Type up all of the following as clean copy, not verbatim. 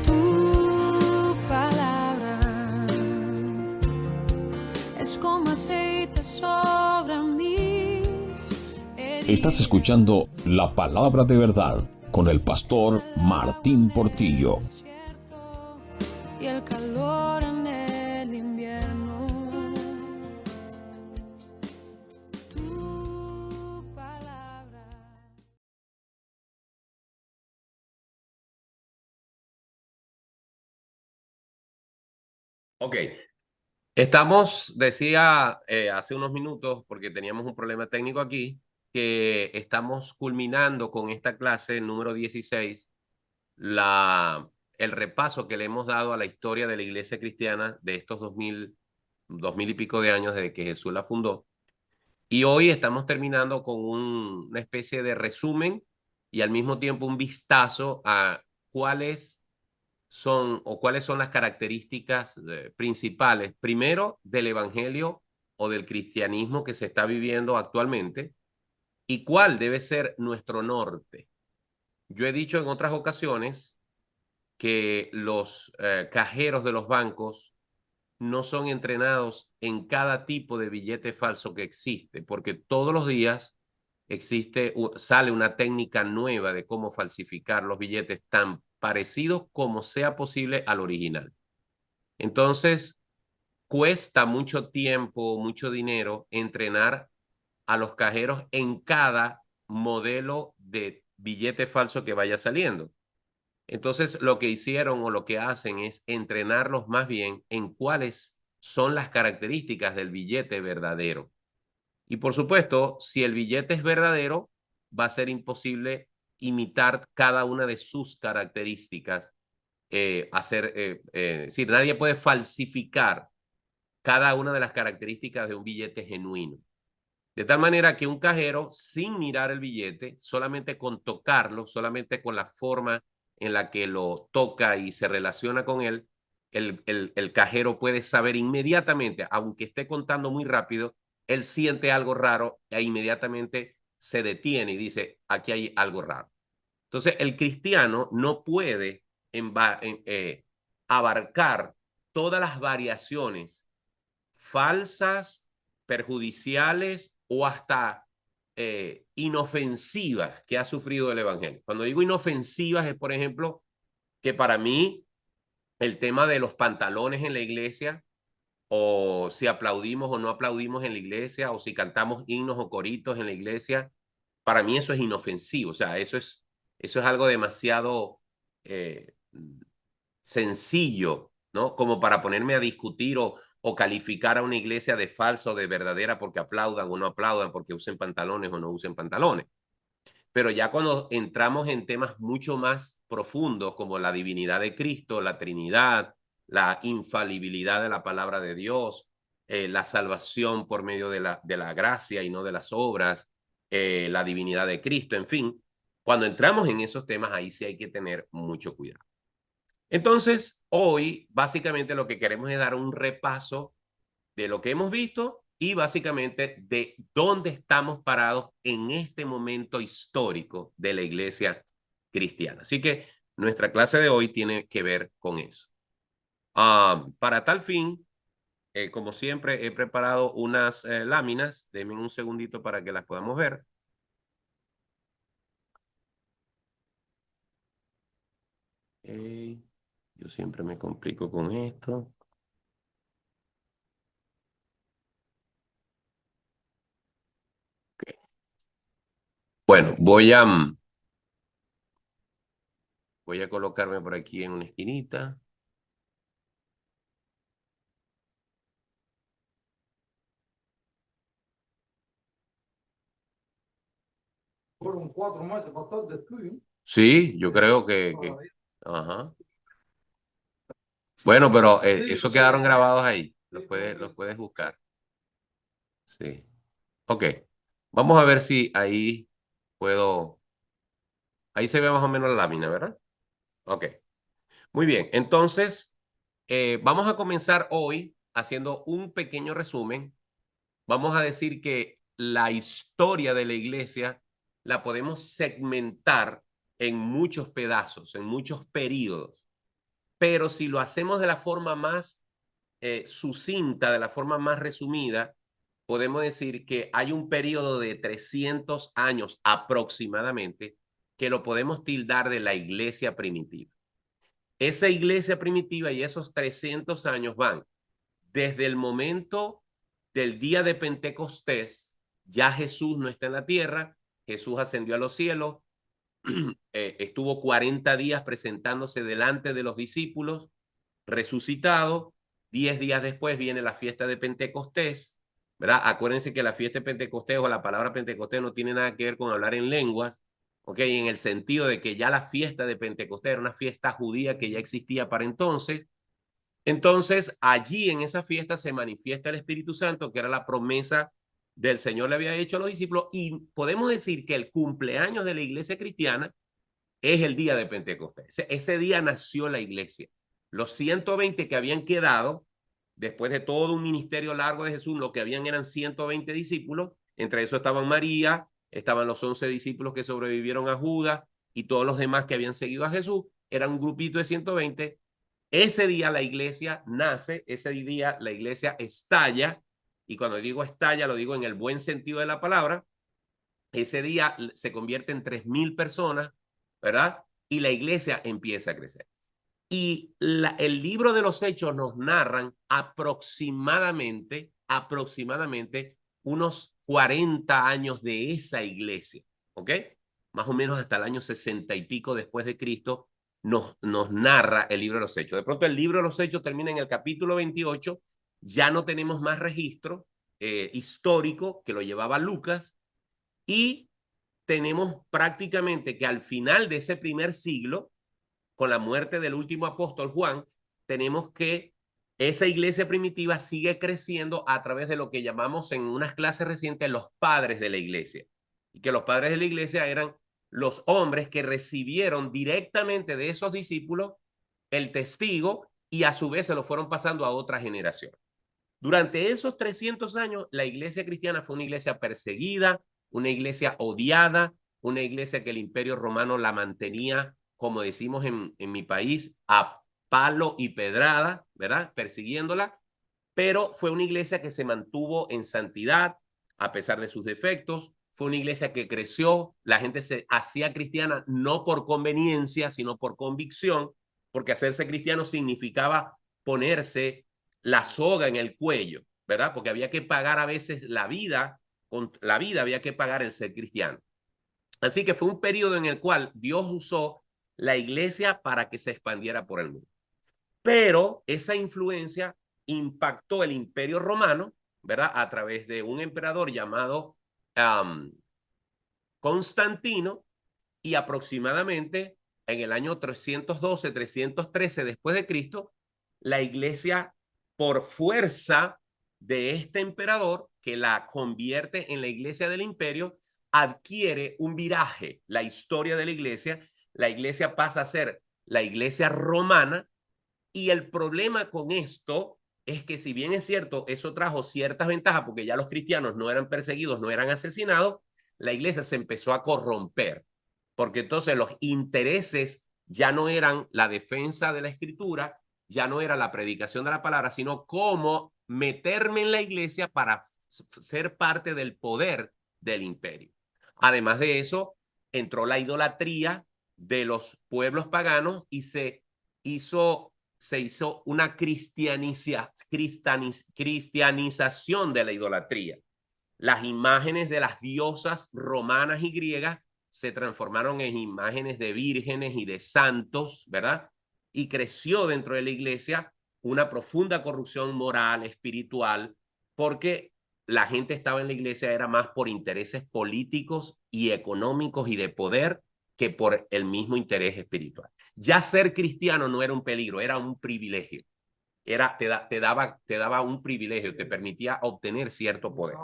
Tu palabra es como aceite sobre mis heridas. Estás escuchando La Palabra de Verdad con el pastor Martín Portillo. Y el calor en el invierno. Tu palabra. Ok, estamos, decía hace unos minutos, porque teníamos un problema técnico aquí, que estamos culminando con esta clase número 16, el repaso que le hemos dado a la historia de la iglesia cristiana de estos 2000 y pico de años desde que Jesús la fundó. Y hoy estamos terminando con una especie de resumen y al mismo tiempo un vistazo a cuáles son las características principales, primero, del evangelio o del cristianismo que se está viviendo actualmente, y cuál debe ser nuestro norte. Yo he dicho en otras ocasiones que los cajeros de los bancos no son entrenados en cada tipo de billete falso que existe, porque todos los días sale una técnica nueva de cómo falsificar los billetes tan parecidos como sea posible al original. Entonces, cuesta mucho tiempo, mucho dinero entrenar a los cajeros en cada modelo de billete falso que vaya saliendo. Entonces, lo que hicieron o lo que hacen es entrenarlos más bien en cuáles son las características del billete verdadero. Y por supuesto, si el billete es verdadero, va a ser imposible imitar cada una de sus características. Es decir, nadie puede falsificar cada una de las características de un billete genuino. De tal manera que un cajero, sin mirar el billete, solamente con tocarlo, solamente con la forma en la que lo toca y se relaciona con él, el cajero puede saber inmediatamente, aunque esté contando muy rápido, él siente algo raro e inmediatamente se detiene y dice, aquí hay algo raro. Entonces, el cristiano no puede abarcar todas las variaciones falsas, perjudiciales o hasta inofensivas que ha sufrido el evangelio. Cuando digo inofensivas es, por ejemplo, que para mí el tema de los pantalones en la iglesia, o si aplaudimos o no aplaudimos en la iglesia, o si cantamos himnos o coritos en la iglesia, para mí eso es inofensivo. O sea, eso es algo demasiado sencillo, ¿no? Como para ponerme a discutir o calificar a una iglesia de falsa o de verdadera porque aplaudan o no aplaudan, porque usen pantalones o no usen pantalones. Pero ya cuando entramos en temas mucho más profundos como la divinidad de Cristo, la Trinidad, la infalibilidad de la palabra de Dios, la salvación por medio de la gracia y no de las obras, la divinidad de Cristo, en fin, cuando entramos en esos temas, ahí sí hay que tener mucho cuidado. Entonces, hoy básicamente lo que queremos es dar un repaso de lo que hemos visto y básicamente de dónde estamos parados en este momento histórico de la iglesia cristiana. Así que nuestra clase de hoy tiene que ver con eso. Para tal fin, como siempre, he preparado unas láminas. Denme un segundito para que las podamos ver. Yo siempre me complico con esto. Okay. Bueno, voy a colocarme por aquí en una esquinita. Fueron 4 meses bastante de estudio. Sí, yo creo ajá. Bueno, pero eso quedaron grabados ahí. Los puedes buscar. Sí. Ok. Vamos a ver si ahí puedo. Ahí se ve más o menos la lámina, ¿verdad? Ok. Muy bien. Entonces, vamos a comenzar hoy haciendo un pequeño resumen. Vamos a decir que la historia de la iglesia la podemos segmentar en muchos pedazos, en muchos períodos. pero si lo hacemos de la forma más sucinta, de la forma más resumida, podemos decir que hay un periodo de 300 años aproximadamente que lo podemos tildar de la iglesia primitiva. Esa iglesia primitiva y esos 300 años van desde el momento del día de Pentecostés. Ya Jesús no está en la tierra, Jesús ascendió a los cielos, estuvo 40 días presentándose delante de los discípulos, resucitado. 10 días después viene la fiesta de Pentecostés, ¿verdad? Acuérdense que la fiesta de Pentecostés o la palabra Pentecostés no tiene nada que ver con hablar en lenguas, ¿ok? En el sentido de que ya la fiesta de Pentecostés era una fiesta judía que ya existía para entonces. Entonces, allí en esa fiesta se manifiesta el Espíritu Santo, que era la promesa del Señor le había hecho a los discípulos, y podemos decir que el cumpleaños de la iglesia cristiana es el día de Pentecostés. Ese día nació la iglesia. Los 120 que habían quedado, después de todo un ministerio largo de Jesús, lo que habían eran 120 discípulos, entre eso estaban María, estaban los 11 discípulos que sobrevivieron a Judas y todos los demás que habían seguido a Jesús, era un grupito de 120. Ese día la iglesia nace, ese día la iglesia estalla, y cuando digo estalla lo digo en el buen sentido de la palabra. Ese día se convierte en 3,000 personas, ¿verdad? Y la iglesia empieza a crecer. Y el libro de los Hechos nos narran aproximadamente unos 40 años de esa iglesia, ¿ok? Más o menos hasta el año 60 y pico después de Cristo nos narra el libro de los Hechos. De pronto el libro de los Hechos termina en el capítulo 28, ya no tenemos más registro histórico que lo llevaba Lucas, y tenemos prácticamente que al final de ese primer siglo, con la muerte del último apóstol Juan, tenemos que esa iglesia primitiva sigue creciendo a través de lo que llamamos en unas clases recientes los padres de la iglesia. Y que los padres de la iglesia eran los hombres que recibieron directamente de esos discípulos el testigo y a su vez se lo fueron pasando a otra generación. Durante esos 300 años, la iglesia cristiana fue una iglesia perseguida, una iglesia odiada, una iglesia que el Imperio Romano la mantenía, como decimos en mi país, a palo y pedrada, ¿verdad? Persiguiéndola, pero fue una iglesia que se mantuvo en santidad a pesar de sus defectos. Fue una iglesia que creció, la gente se hacía cristiana no por conveniencia, sino por convicción, porque hacerse cristiano significaba ponerse la soga en el cuello, ¿verdad? Porque había que pagar a veces la vida, con la vida había que pagar el ser cristiano. Así que fue un periodo en el cual Dios usó la iglesia para que se expandiera por el mundo. Pero esa influencia impactó el Imperio Romano, ¿verdad? A través de un emperador llamado Constantino, y aproximadamente en el año 312, 313 después de Cristo, la iglesia, por fuerza de este emperador que la convierte en la iglesia del imperio, adquiere un viraje. La historia de la iglesia pasa a ser la iglesia romana, y el problema con esto es que, si bien es cierto, eso trajo ciertas ventajas porque ya los cristianos no eran perseguidos, no eran asesinados, la iglesia se empezó a corromper, porque entonces los intereses ya no eran la defensa de la escritura, ya no era la predicación de la palabra, sino cómo meterme en la iglesia para ser parte del poder del imperio. Además de eso, entró la idolatría de los pueblos paganos y se hizo una cristianización de la idolatría. Las imágenes de las diosas romanas y griegas se transformaron en imágenes de vírgenes y de santos, ¿verdad? Y creció dentro de la iglesia una profunda corrupción moral, espiritual, porque la gente estaba en la iglesia era más por intereses políticos y económicos y de poder que por el mismo interés espiritual. Ya ser cristiano no era un peligro, era un privilegio. Te daba un privilegio, te permitía obtener cierto poder.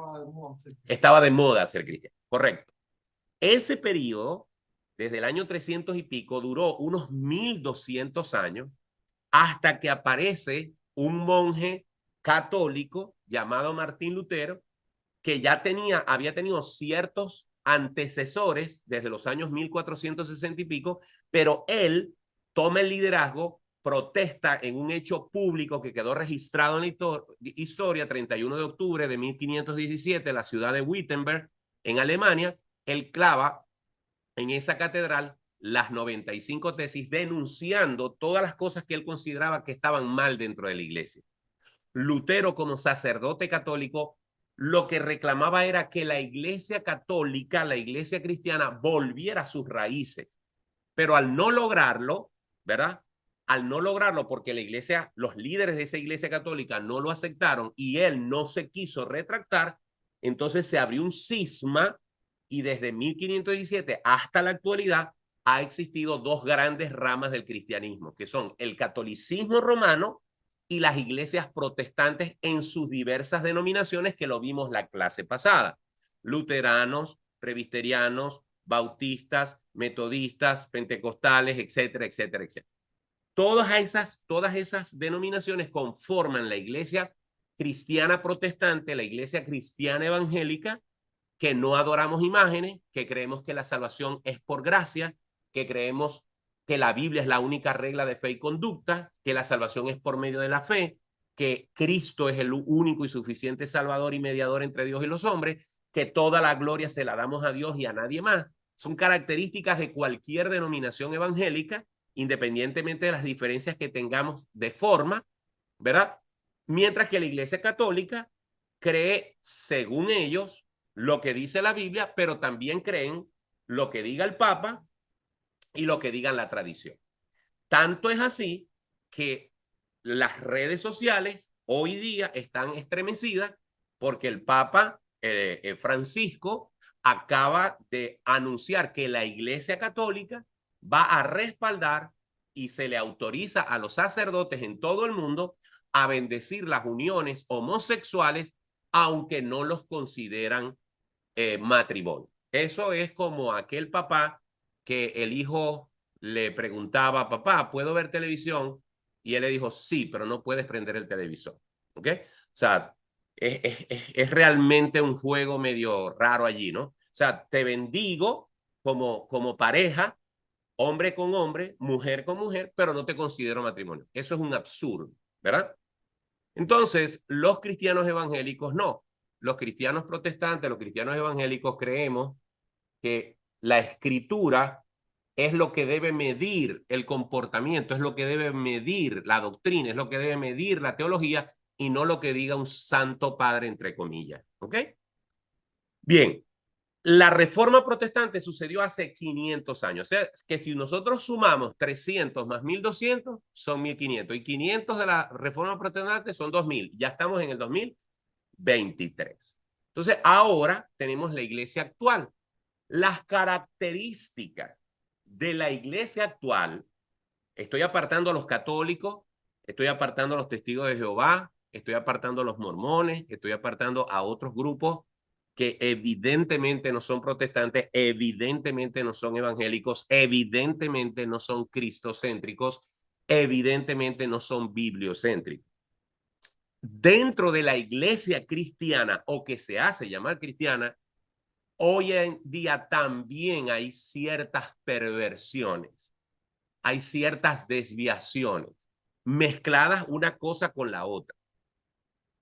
Estaba de moda ser cristiano, correcto. Ese periodo, desde el año 300 y pico, duró unos 1200 años, hasta que aparece un monje católico llamado Martín Lutero, que ya había tenido ciertos antecesores desde los años 1460 y pico, pero él toma el liderazgo protesta en un hecho público que quedó registrado en la historia, 31 de octubre de 1517, en la ciudad de Wittenberg, en Alemania. Él clava en esa catedral las 95 tesis, denunciando todas las cosas que él consideraba que estaban mal dentro de la iglesia. Lutero, como sacerdote católico, lo que reclamaba era que la iglesia católica, la iglesia cristiana, volviera a sus raíces. Pero al no lograrlo, ¿verdad? Al no lograrlo, porque la iglesia, los líderes de esa iglesia católica no lo aceptaron y él no se quiso retractar, entonces se abrió un cisma y desde 1517 hasta la actualidad ha existido dos grandes ramas del cristianismo, que son el catolicismo romano y las iglesias protestantes en sus diversas denominaciones, que lo vimos la clase pasada. Luteranos, presbiterianos, bautistas, metodistas, pentecostales, etcétera, etcétera, etcétera. Todas esas denominaciones conforman la iglesia cristiana protestante, la iglesia cristiana evangélica, que no adoramos imágenes, que creemos que la salvación es por gracia, que creemos que la Biblia es la única regla de fe y conducta, que la salvación es por medio de la fe, que Cristo es el único y suficiente salvador y mediador entre Dios y los hombres, que toda la gloria se la damos a Dios y a nadie más. Son características de cualquier denominación evangélica, independientemente de las diferencias que tengamos de forma, ¿verdad? Mientras que la Iglesia Católica cree, según ellos, lo que dice la Biblia, pero también creen lo que diga el Papa y lo que diga la tradición. Tanto es así que las redes sociales hoy día están estremecidas porque el Papa Francisco acaba de anunciar que la Iglesia Católica va a respaldar y se le autoriza a los sacerdotes en todo el mundo a bendecir las uniones homosexuales, aunque no los consideran matrimonio. Eso es como aquel papá que el hijo le preguntaba, papá, ¿puedo ver televisión? Y él le dijo, sí, pero no puedes prender el televisor. ¿Ok? O sea, es realmente un juego medio raro allí, ¿no? O sea, te bendigo como pareja, hombre con hombre, mujer con mujer, pero no te considero matrimonio. Eso es un absurdo, ¿verdad? Entonces, los cristianos evangélicos no. Los cristianos protestantes, los cristianos evangélicos creemos que la escritura es lo que debe medir el comportamiento, es lo que debe medir la doctrina, es lo que debe medir la teología y no lo que diga un santo padre, entre comillas. ¿Ok? Bien, la reforma protestante sucedió hace 500 años. O sea, que si nosotros sumamos 300 más 1200, son 1500. Y 500 de la reforma protestante son 2000. Ya estamos en el 2023. Entonces, ahora tenemos la iglesia actual. Las características de la iglesia actual, estoy apartando a los católicos, estoy apartando a los testigos de Jehová, estoy apartando a los mormones, estoy apartando a otros grupos que evidentemente no son protestantes, evidentemente no son evangélicos, evidentemente no son cristocéntricos, evidentemente no son bibliocéntricos. Dentro de la iglesia cristiana, o que se hace llamar cristiana, hoy en día también hay ciertas perversiones, hay ciertas desviaciones mezcladas una cosa con la otra.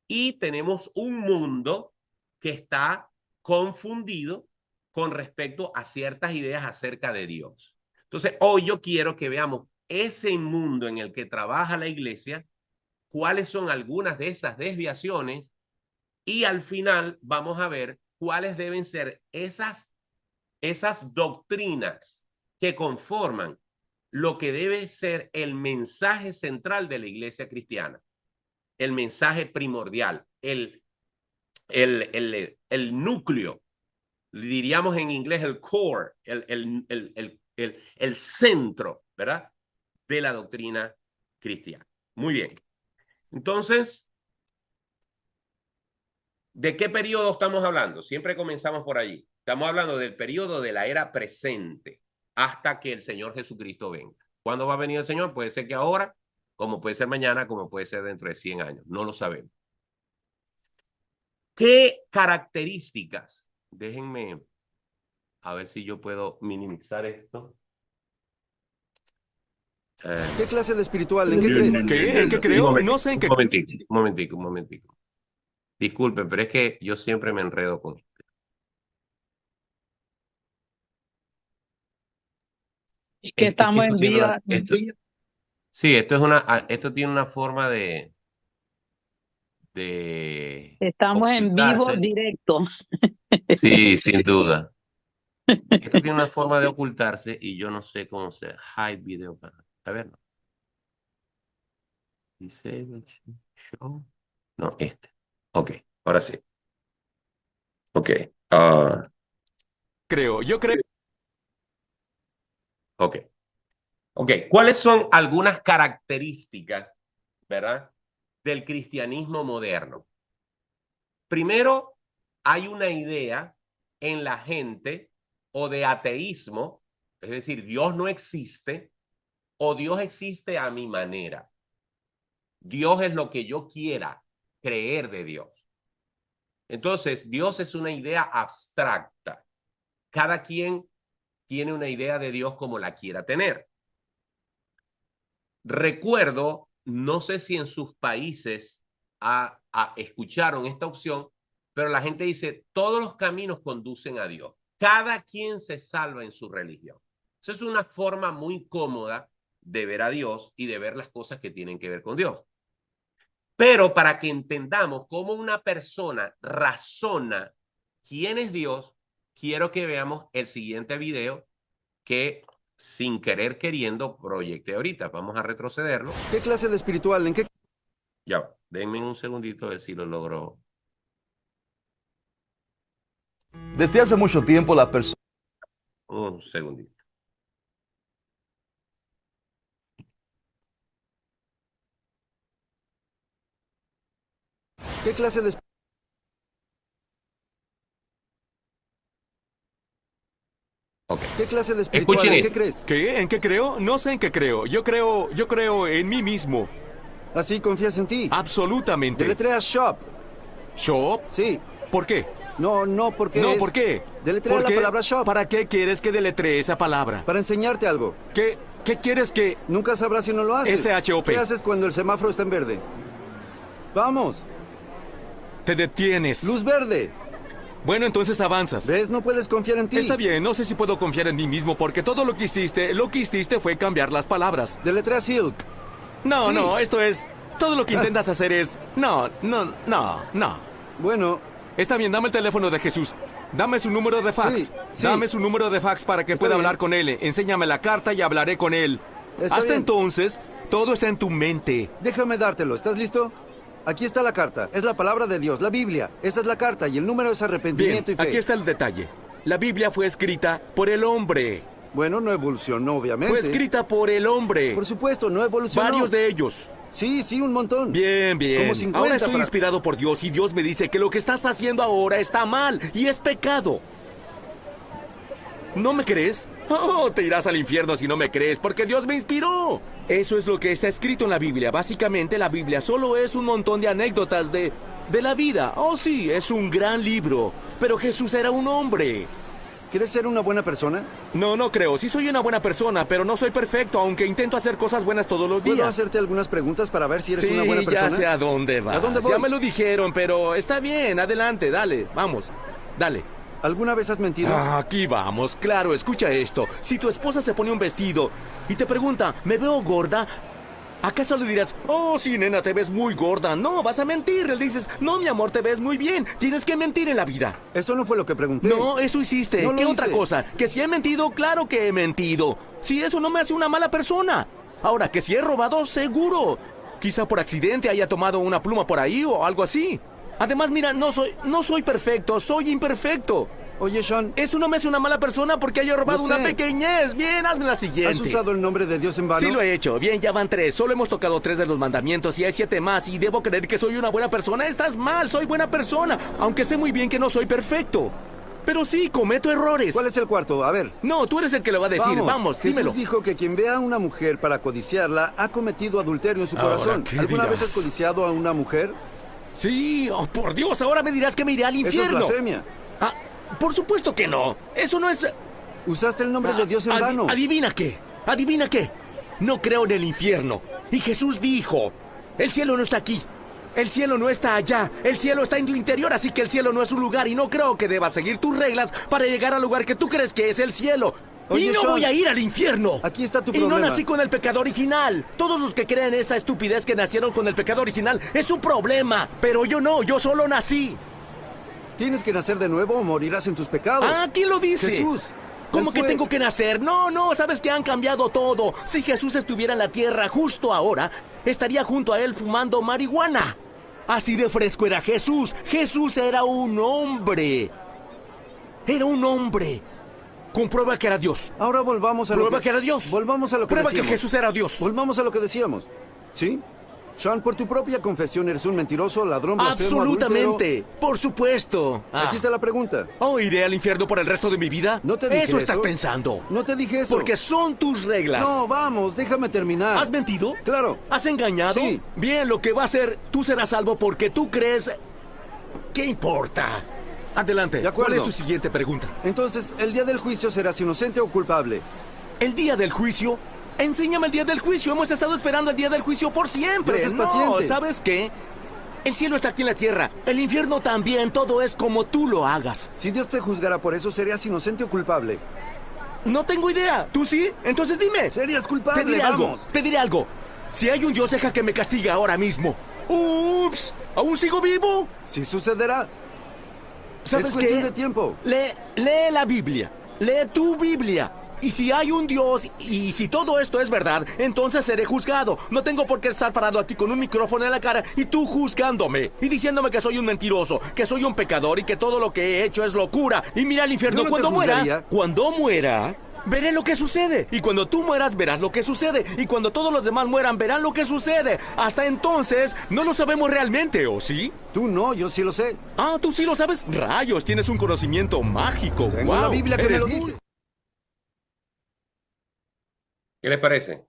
Y tenemos un mundo que está confundido con respecto a ciertas ideas acerca de Dios. Entonces, hoy yo quiero que veamos ese mundo en el que trabaja la iglesia, cuáles son algunas de esas desviaciones y al final vamos a ver cuáles deben ser esas doctrinas que conforman lo que debe ser el mensaje central de la iglesia cristiana, el mensaje primordial, el núcleo, diríamos en inglés el core, el centro, ¿verdad? De la doctrina cristiana. Muy bien. Entonces, ¿de qué periodo estamos hablando? Siempre comenzamos por allí. Estamos hablando del periodo de la era presente hasta que el Señor Jesucristo venga. ¿Cuándo va a venir el Señor? Puede ser que ahora, como puede ser mañana, como puede ser dentro de 100 años. No lo sabemos. ¿Qué características? Déjenme a ver si yo puedo minimizar esto. ¿Qué clase de espiritual? ¿En qué crees? ¿Qué? ¿En qué creo? No sé en qué... Un momentico. Disculpen, pero es que yo siempre me enredo con esto. Y que estamos en vivo. Sí, esto tiene una forma de Estamos en vivo ocultarse. directo. Sí, sin duda. Esto tiene una forma de ocultarse y yo no sé cómo se hide video. A ver, no. Disable show. No, este. Ok, ahora sí. Ok. Yo creo... Ok. ¿Cuáles son algunas características, verdad, del cristianismo moderno? Primero, hay una idea en la gente o de ateísmo, es decir, Dios no existe o Dios existe a mi manera. Dios es lo que yo quiera creer de Dios. Entonces, Dios es una idea abstracta. Cada quien tiene una idea de Dios como la quiera tener. Recuerdo, no sé si en sus países escucharon esta opción, pero la gente dice, todos los caminos conducen a Dios. Cada quien se salva en su religión. Eso es una forma muy cómoda de ver a Dios y de ver las cosas que tienen que ver con Dios. Pero para que entendamos cómo una persona razona quién es Dios, quiero que veamos el siguiente video que sin querer queriendo proyecté ahorita. Vamos a retrocederlo. ¿Qué clase de espiritual? ¿En qué? Ya, denme un segundito a ver si lo logro. Desde hace mucho tiempo la persona... Un segundito. ¿Qué clase de... Okay. ¿Qué clase de espiritual? Escuchen ¿En qué esto. crees? ¿Qué? ¿En qué creo? No sé en qué creo. Yo creo en mí mismo. ¿Así confías en ti? Absolutamente. Deletrea shop. ¿Shop? Sí. ¿Por qué? No, porque No, es... ¿por qué? Deletrea ¿Por la qué? palabra shop. ¿Para qué quieres que deletree esa palabra? Para enseñarte algo. ¿Qué quieres que...? Nunca sabrás si no lo haces. SHOP. ¿Qué haces cuando el semáforo está en verde? ¡Vamos! Te detienes. ¡Luz verde! Bueno, entonces avanzas. ¿Ves? No puedes confiar en ti. Está bien, no sé si puedo confiar en mí mismo porque todo lo que hiciste fue cambiar las palabras. Deletrea silk. No, Sí. no, esto es... Todo lo que intentas hacer es... No. Bueno, Está bien, dame el teléfono de Jesús. Dame su número de fax. Sí. Dame su número de fax para que Está pueda bien. hablar con él. Enséñame la carta y hablaré con él. Está Hasta bien. entonces, todo está en tu mente. déjame dártelo. ¿Estás listo? Aquí está la carta. Es la palabra de Dios, la Biblia. Esa es la carta y el número es Bien, arrepentimiento y fe. aquí está el detalle. La Biblia fue escrita por el hombre. Bueno, no evolucionó, obviamente. Fue escrita por el hombre. Por supuesto, no evolucionó. Varios de ellos. Sí, un montón. Bien. Como 50 Ahora estoy para- inspirado por Dios y Dios me dice que lo que estás haciendo ahora está mal y es pecado. ¿No me crees? Oh, te irás al infierno si no me crees, porque Dios me inspiró. Eso es lo que está escrito en la Biblia. Básicamente, la Biblia solo es un montón de anécdotas de la vida. Oh, sí, es un gran libro. Pero Jesús era un hombre. ¿Quieres ser una buena persona? No creo. Sí soy una buena persona, pero no soy perfecto, aunque intento hacer cosas buenas todos los días. ¿Puedo hacerte algunas preguntas para ver si eres una buena persona? Ya sé a dónde vas. ¿A dónde voy? Ya me lo dijeron, pero está bien. Adelante, dale. Vamos. Dale. ¿Alguna vez has mentido? Aquí vamos, claro, escucha esto. Si tu esposa se pone un vestido y te pregunta, ¿me veo gorda? ¿Acaso le dirás, oh, sí, nena, te ves muy gorda? No, vas a mentir. Le dices, no, mi amor, te ves muy bien. Tienes que mentir en la vida. Eso no fue lo que pregunté. No, eso hiciste. No lo ¿Qué otra hice. cosa? ¿Que si he mentido? Claro que he mentido. Si eso no me hace una mala persona. Ahora, que si he robado, seguro. Quizá por accidente haya tomado una pluma por ahí o algo así. Además, mira, no soy perfecto, soy imperfecto. Oye, Sean, Eso no me hace una mala persona porque haya robado Lo una sé. pequeñez. Bien, hazme la siguiente. ¿has usado el nombre de Dios en vano? Sí lo he hecho. Bien, ya van 3. Solo hemos tocado 3 de los mandamientos y hay 7 más. Y debo creer que soy una buena persona. Estás mal, soy buena persona. Aunque sé muy bien que no soy perfecto. Pero sí, cometo errores. ¿Cuál es el cuarto? A ver. No, tú eres el que lo va a decir. Vamos, Jesús dímelo. dijo que quien vea a una mujer para codiciarla ha cometido adulterio en su Ahora, corazón. ¿qué ¿Alguna dirás? vez has codiciado a una mujer? Sí, oh, por Dios, ahora me dirás que me iré al Eso es infierno. blasfemia. Ah, por supuesto que no. Eso no es... Usaste el nombre de Dios en vano. Adivina qué. Adivina qué. No creo en el infierno. Y Jesús dijo, el cielo no está aquí. El cielo no está allá. El cielo está en tu interior, así que el cielo no es un lugar y no creo que debas seguir tus reglas para llegar al lugar que tú crees que es el cielo. Oye, y no Sean, voy a ir al infierno. Aquí está tu Y problema. no nací con el pecado original. Todos los que creen esa estupidez que nacieron con el pecado original es su problema. Pero yo no, yo solo nací. Tienes que nacer de nuevo o morirás en tus pecados. Ah, ¿quién lo dice? Jesús. ¿Cómo Él que fue- tengo que nacer? No, no, sabes que han cambiado todo. Si Jesús estuviera en la tierra justo ahora, estaría junto a él fumando marihuana. Así de fresco era Jesús. Jesús era un hombre. Era un hombre. Comprueba que era Dios. Ahora volvamos a Prueba lo que era Dios. Volvamos a lo que Prueba decíamos. que Jesús era Dios. Volvamos a lo que decíamos. ¿Sí? Sean, por tu propia confesión eres un mentiroso, ladrón, blasfemo, Absolutamente. adúltero. Por supuesto. Aquí está la pregunta. ¿Oh, iré al infierno por el resto de mi vida? No te dije Eso estás eso. pensando. No te dije eso. Porque son tus reglas. No, vamos, déjame terminar. ¿Has mentido? Claro. ¿Has engañado? Sí. Bien, lo que va a ser, tú serás salvo porque tú crees... ¿Qué importa? Adelante. De acuerdo. ¿Cuál es tu siguiente pregunta? Entonces, el día del juicio serás inocente o culpable. ¿El día del juicio? Enséñame el día del juicio. Hemos estado esperando el día del juicio por siempre. Dios es No, paciente. ¿sabes qué? El cielo está aquí en la tierra. El infierno también. Todo es como tú lo hagas. Si Dios te juzgara por eso, ¿serías inocente o culpable? No tengo idea. ¿Tú sí? Entonces dime. Serías culpable, Te diré vamos. algo. Te diré algo. Si hay un Dios, deja que me castigue ahora mismo. ¡Ups! ¿Aún sigo vivo? Sí sucederá. ¿Sabes Es cuestión qué? de tiempo. Lee la Biblia. Lee tu Biblia. Y si hay un Dios, y si todo esto es verdad, entonces seré juzgado. No tengo por qué estar parado aquí con un micrófono en la cara y tú juzgándome. Y diciéndome que soy un mentiroso, que soy un pecador y que todo lo que he hecho es locura. Y mira al infierno Yo no te juzgaría. Cuando muera, veré lo que sucede. Y cuando tú mueras, verás lo que sucede. Y cuando todos los demás mueran, verán lo que sucede. Hasta entonces, no lo sabemos realmente, ¿o sí? Tú no, yo sí lo sé. Ah, ¿tú sí lo sabes? Rayos, tienes un conocimiento mágico. Tengo Guau, la Biblia que me eres lo muy- dice. ¿Qué les parece?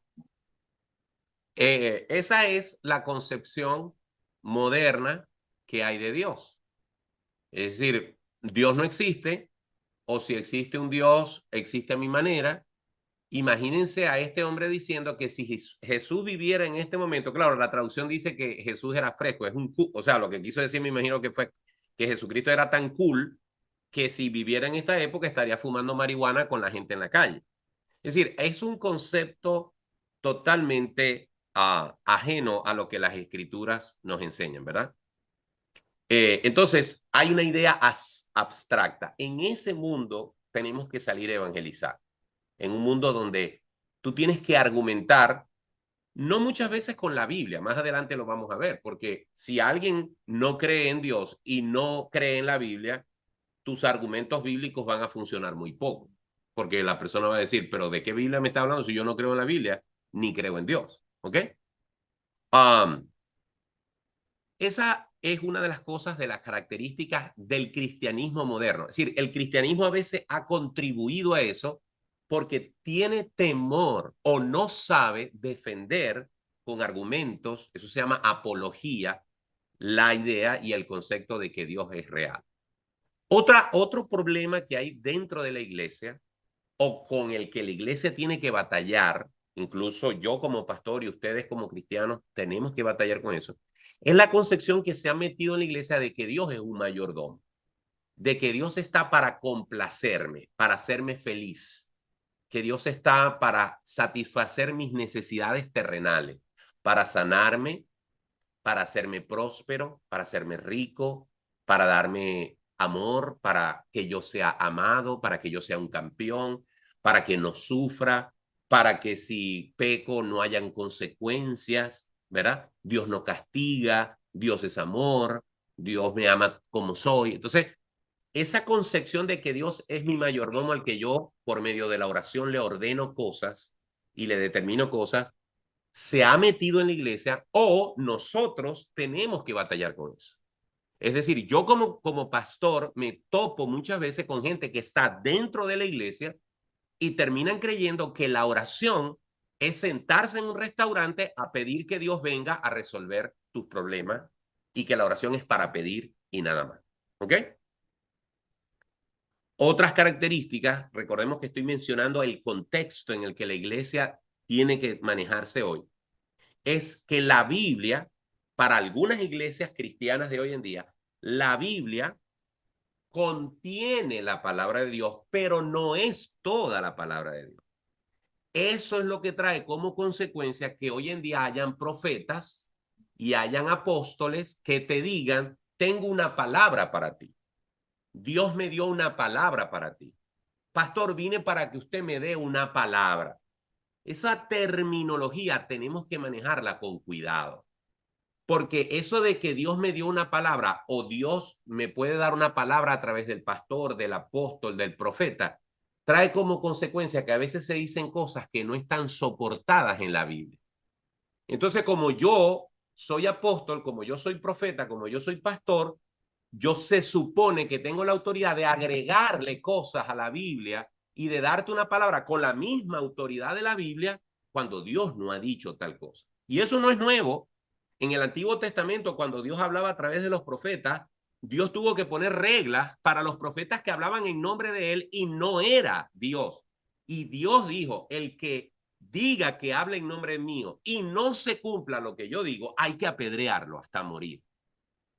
Esa es la concepción moderna que hay de Dios. Es decir, Dios no existe, o si existe un Dios, existe a mi manera. Imagínense a este hombre diciendo que si Jesús viviera en este momento, claro, la traducción dice que Jesús era fresco, o sea, lo que quiso decir me imagino que fue que Jesucristo era tan cool que si viviera en esta época estaría fumando marihuana con la gente en la calle. Es decir, es un concepto totalmente ajeno a lo que las escrituras nos enseñan, ¿verdad? Entonces, hay una idea abstracta. En ese mundo tenemos que salir a evangelizar. En un mundo donde tú tienes que argumentar, no muchas veces con la Biblia, más adelante lo vamos a ver, porque si alguien no cree en Dios y no cree en la Biblia, tus argumentos bíblicos van a funcionar muy poco. Porque la persona va a decir, pero ¿de qué Biblia me está hablando si yo no creo en la Biblia ni creo en Dios? ¿Ok? Esa es una de las cosas, de las características del cristianismo moderno. Es decir, el cristianismo a veces ha contribuido a eso porque tiene temor o no sabe defender con argumentos, eso se llama apología, la idea y el concepto de que Dios es real. Otro problema que hay dentro de la iglesia, o con el que la iglesia tiene que batallar, incluso yo como pastor y ustedes como cristianos tenemos que batallar con eso, es la concepción que se ha metido en la iglesia de que Dios es un mayordomo, de que Dios está para complacerme, para hacerme feliz, que Dios está para satisfacer mis necesidades terrenales, para sanarme, para hacerme próspero, para hacerme rico, para darme amor, para que yo sea amado, para que yo sea un campeón, para que no sufra, para que si peco no hayan consecuencias, ¿verdad? Dios no castiga, Dios es amor, Dios me ama como soy. Entonces, esa concepción de que Dios es mi mayordomo al que yo, por medio de la oración, le ordeno cosas y le determino cosas, se ha metido en la iglesia, o nosotros tenemos que batallar con eso. Es decir, yo como pastor me topo muchas veces con gente que está dentro de la iglesia y terminan creyendo que la oración es sentarse en un restaurante a pedir que Dios venga a resolver tus problemas y que la oración es para pedir y nada más. ¿Ok? Otras características, recordemos que estoy mencionando el contexto en el que la iglesia tiene que manejarse hoy es que la Biblia, para algunas iglesias cristianas de hoy en día, la Biblia contiene la palabra de Dios, pero no es toda la palabra de Dios. Eso es lo que trae como consecuencia que hoy en día hayan profetas y hayan apóstoles que te digan, tengo una palabra para ti. Dios me dio una palabra para ti. Pastor, vine para que usted me dé una palabra. Esa terminología tenemos que manejarla con cuidado. Porque eso de que Dios me dio una palabra o Dios me puede dar una palabra a través del pastor, del apóstol, del profeta, trae como consecuencia que a veces se dicen cosas que no están soportadas en la Biblia. Entonces, como yo soy apóstol, como yo soy profeta, como yo soy pastor, yo se supone que tengo la autoridad de agregarle cosas a la Biblia y de darte una palabra con la misma autoridad de la Biblia cuando Dios no ha dicho tal cosa. Y eso no es nuevo. En el Antiguo Testamento, cuando Dios hablaba a través de los profetas, Dios tuvo que poner reglas para los profetas que hablaban en nombre de él y no era Dios. Y Dios dijo, el que diga que habla en nombre mío y no se cumpla lo que yo digo, hay que apedrearlo hasta morir.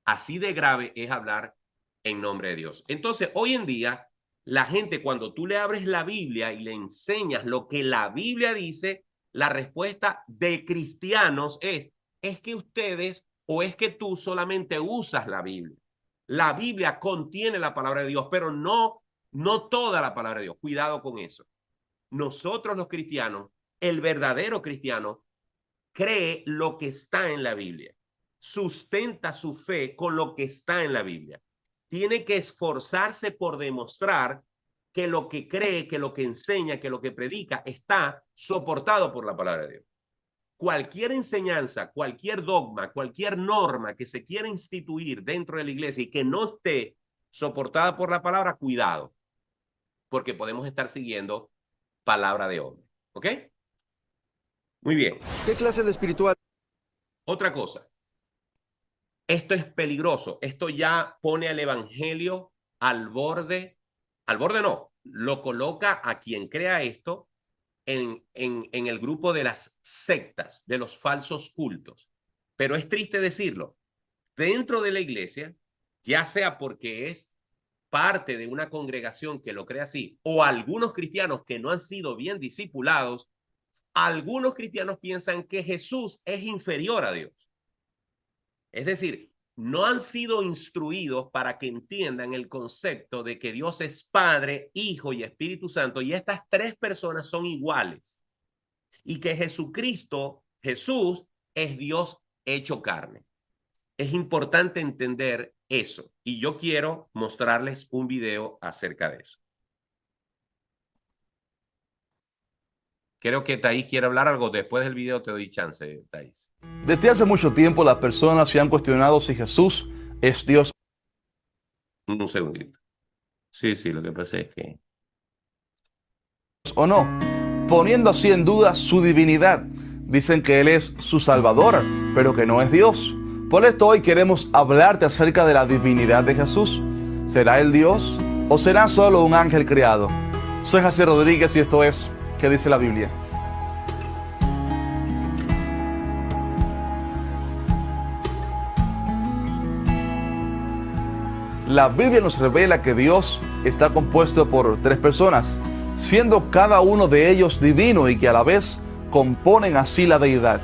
Así de grave es hablar en nombre de Dios. Entonces, hoy en día, la gente, cuando tú le abres la Biblia y le enseñas lo que la Biblia dice, la respuesta de cristianos es que ustedes o es que tú solamente usas la Biblia. La Biblia contiene la palabra de Dios, pero no toda la palabra de Dios. Cuidado con eso. Nosotros los cristianos, el verdadero cristiano, cree lo que está en la Biblia. Sustenta su fe con lo que está en la Biblia. Tiene que esforzarse por demostrar que lo que cree, que lo que enseña, que lo que predica está soportado por la palabra de Dios. Cualquier enseñanza, cualquier dogma, cualquier norma que se quiera instituir dentro de la iglesia y que no esté soportada por la palabra, cuidado, porque podemos estar siguiendo palabra de hombre. ¿Ok? Muy bien. ¿Qué clase de espiritual? Otra cosa. Esto es peligroso. Esto ya pone al evangelio al borde no, lo coloca a quien crea esto en el grupo de las sectas, de los falsos cultos. Pero es triste decirlo, dentro de la iglesia, ya sea porque es parte de una congregación que lo cree así, o algunos cristianos que no han sido bien discipulados, algunos cristianos piensan que Jesús es inferior a Dios. Es decir, no han sido instruidos para que entiendan el concepto de que Dios es Padre, Hijo y Espíritu Santo, y estas tres personas son iguales. Y que Jesús, es Dios hecho carne. Es importante entender eso, y yo quiero mostrarles un video acerca de eso. Creo que Thais quiere hablar algo. Después del video te doy chance, Thais. Desde hace mucho tiempo las personas se han cuestionado si Jesús es Dios Un segundito. Sí, lo que pasa es que... o no, poniendo así en duda su divinidad. Dicen que Él es su Salvador, pero que no es Dios. Por esto hoy queremos hablarte acerca de la divinidad de Jesús. ¿Será Él Dios o será solo un ángel creado? Soy José Rodríguez y esto es ¿Qué dice la Biblia? La Biblia nos revela que Dios está compuesto por tres personas, siendo cada uno de ellos divino y que a la vez componen así la deidad.